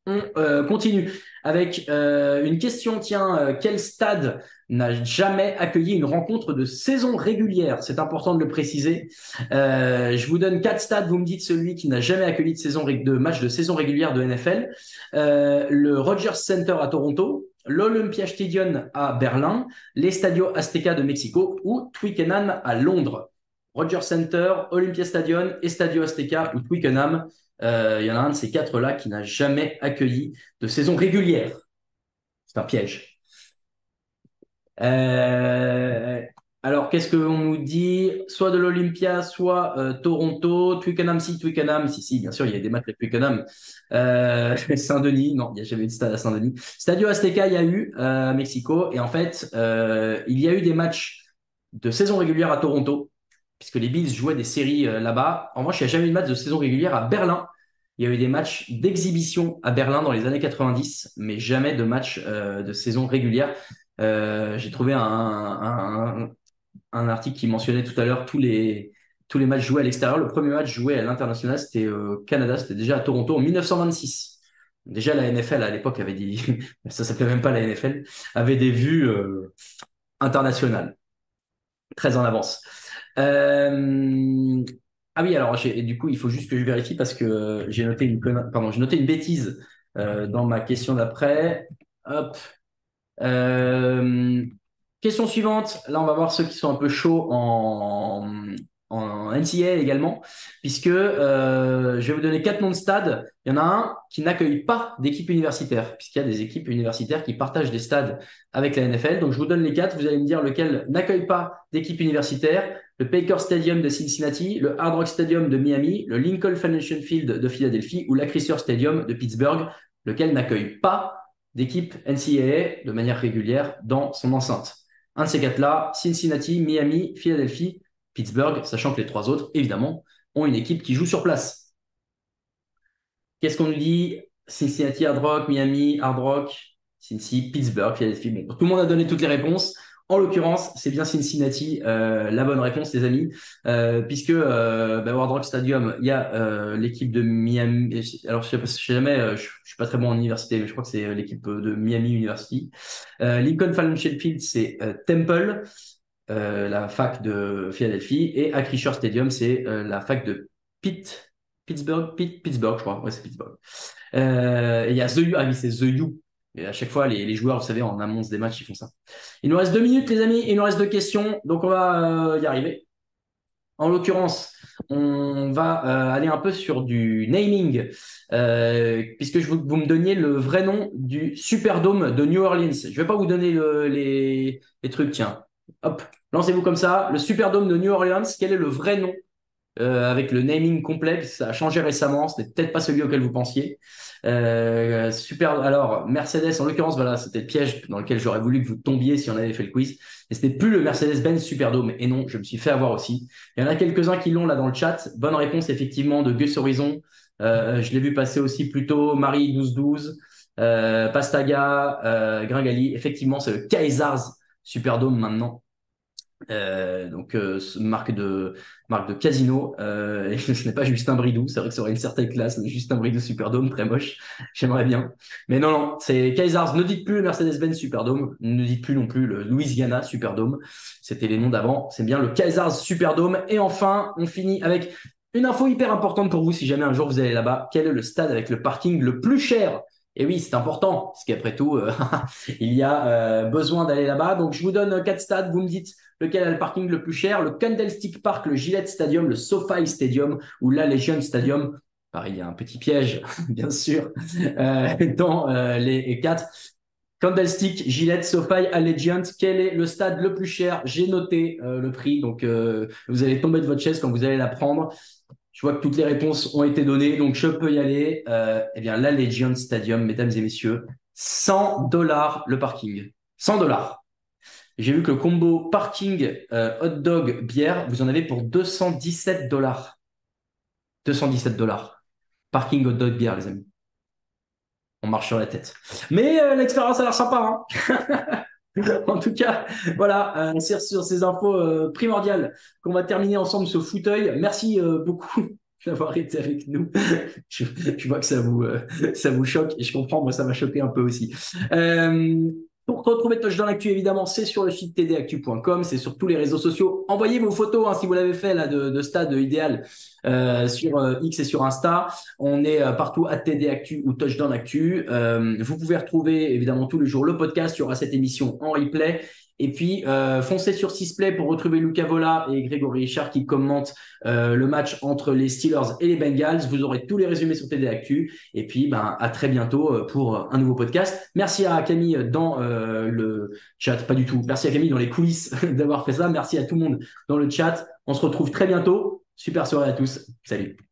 On continue avec une question. Tiens, quel stade n'a jamais accueilli une rencontre de saison régulière? C'est important de le préciser. Je vous donne 4 stades. Vous me dites celui qui n'a jamais accueilli de match de saison régulière de NFL. Le Rogers Center à Toronto, l'Olympia Stadium à Berlin, l'Estadio Azteca de Mexico ou Twickenham à Londres. Rogers Center, Olympia Stadium, Estadio Azteca ou Twickenham. Il y en a un de ces 4-là qui n'a jamais accueilli de saison régulière. C'est un piège. Alors, qu'est-ce qu'on nous dit? Soit de l'Olympia, soit Toronto, Twickenham, si, bien sûr, il y a des matchs à Twickenham. Saint-Denis, non, il n'y a jamais eu de stade à Saint-Denis. Stadio Azteca, il y a eu à Mexico. Et en fait, il y a eu des matchs de saison régulière à Toronto, puisque les Bills jouaient des séries là-bas. En revanche, il n'y a jamais eu de match de saison régulière à Berlin. Il y a eu des matchs d'exhibition à Berlin dans les années 90, mais jamais de match de saison régulière. J'ai trouvé un article qui mentionnait tout à l'heure tous les matchs joués à l'extérieur. Le premier match joué à l'international, c'était au Canada, c'était déjà à Toronto en 1926. Déjà, la NFL à l'époque avait des... ça s'appelait même pas la NFL, avait des vues internationales, très en avance. Ah oui, alors du coup, il faut juste que je vérifie parce que j'ai noté une bêtise dans ma question d'après. Hop. Question suivante. Là, on va voir ceux qui sont un peu chauds en NCAA également, puisque je vais vous donner 4 noms de stades. Il y en a un qui n'accueille pas d'équipe universitaire, puisqu'il y a des équipes universitaires qui partagent des stades avec la NFL. Donc, je vous donne les 4. Vous allez me dire lequel n'accueille pas d'équipe universitaire. Le Packer Stadium de Cincinnati, le Hard Rock Stadium de Miami, le Lincoln Financial Field de Philadelphie ou l'Acrisure Stadium de Pittsburgh, lequel n'accueille pas d'équipe NCAA de manière régulière dans son enceinte. Un de ces quatre-là, Cincinnati, Miami, Philadelphie, Pittsburgh, sachant que les trois autres, évidemment, ont une équipe qui joue sur place. Qu'est-ce qu'on nous dit? Cincinnati, Hard Rock, Miami, Hard Rock, Cincy, Pittsburgh, Philadelphie. Bon, tout le monde a donné toutes les réponses. En l'occurrence, c'est bien Cincinnati, la bonne réponse, les amis, puisque Hard Rock Stadium, il y a l'équipe de Miami. Alors, je sais jamais, je suis pas très bon en université, mais je crois que c'est l'équipe de Miami University. Lincoln Financial Field, c'est Temple, la fac de Philadelphie, et Acrisure Stadium, c'est la fac de Pittsburgh, je crois. Ouais, c'est Pittsburgh. Et il y a The U. Ah oui, c'est The U. Et à chaque fois, les joueurs, vous savez, en annonce des matchs, ils font ça. Il nous reste 2 minutes, les amis. Il nous reste 2 questions. Donc, on va y arriver. En l'occurrence, on va aller un peu sur du naming, puisque vous me donniez le vrai nom du Superdome de New Orleans. Je ne vais pas vous donner les trucs, tiens. Hop, lancez-vous comme ça. Le Superdome de New Orleans, quel est le vrai nom avec le naming complexe? Ça a changé récemment, ce n'est peut-être pas celui auquel vous pensiez. Alors, Mercedes, en l'occurrence, voilà, c'était le piège dans lequel j'aurais voulu que vous tombiez si on avait fait le quiz. Et ce n'est plus le Mercedes-Benz Superdome. Et non, je me suis fait avoir aussi. Il y en a quelques-uns qui l'ont là dans le chat. Bonne réponse, effectivement, de Gus Horizon. Je l'ai vu passer aussi plus tôt. Marie 1212, Pastaga, Gringali. Effectivement, c'est le Kaisers Superdome maintenant. Marque de casino, et ce n'est pas Justin Bridou. C'est vrai que ça aurait une certaine classe, mais Justin Bridou Superdome, très moche, j'aimerais bien, mais non, c'est Kaisers. Ne dites plus le Mercedes-Benz Superdome, ne dites plus non plus le Louisiana Superdome, c'était les noms d'avant, c'est bien le Kaisers Superdome. Et enfin, on finit avec une info hyper importante pour vous si jamais un jour vous allez là-bas. Quel est le stade avec le parking le plus cher? Et oui, c'est important, parce qu'après tout, il y a besoin d'aller là-bas. Donc, je vous donne 4 stades. Vous me dites lequel a le parking le plus cher. Le Candlestick Park, le Gillette Stadium, le SoFi Stadium ou l'Allegiant Stadium. Pareil, il y a un petit piège, bien sûr, dans les 4. Candlestick, Gillette, SoFi, Allegiant. Quel est le stade le plus cher? J'ai noté le prix. Donc, vous allez tomber de votre chaise quand vous allez la prendre. Je vois que toutes les réponses ont été données, donc je peux y aller. Eh bien, l'Allegiant Stadium, mesdames et messieurs, $100 le parking. $100. J'ai vu que le combo parking, hot dog, bière, vous en avez pour $217. $217. Parking, hot dog, bière, les amis. On marche sur la tête. Mais l'expérience a l'air sympa, hein. En tout cas, voilà, c'est sur ces infos primordiales qu'on va terminer ensemble ce fauteuil. Merci beaucoup d'avoir été avec nous. Je vois que ça vous choque et je comprends, moi ça m'a choqué un peu aussi. Pour retrouver Touchdown Actu, évidemment, c'est sur le site tdactu.com, c'est sur tous les réseaux sociaux. Envoyez vos photos, hein, si vous l'avez fait là, de stade idéal sur X et sur Insta. On est partout à tdactu ou Touchdown Actu. Vous pouvez retrouver évidemment tous les jours le podcast. Il y aura cette émission en replay. Et puis, foncez sur Sisplay pour retrouver Luca Vola et Grégory Richard qui commentent le match entre les Steelers et les Bengals. Vous aurez tous les résumés sur TD Actu. Et puis, à très bientôt pour un nouveau podcast. Merci à Camille dans le chat, pas du tout. Merci à Camille dans les coulisses d'avoir fait ça. Merci à tout le monde dans le chat. On se retrouve très bientôt. Super soirée à tous. Salut.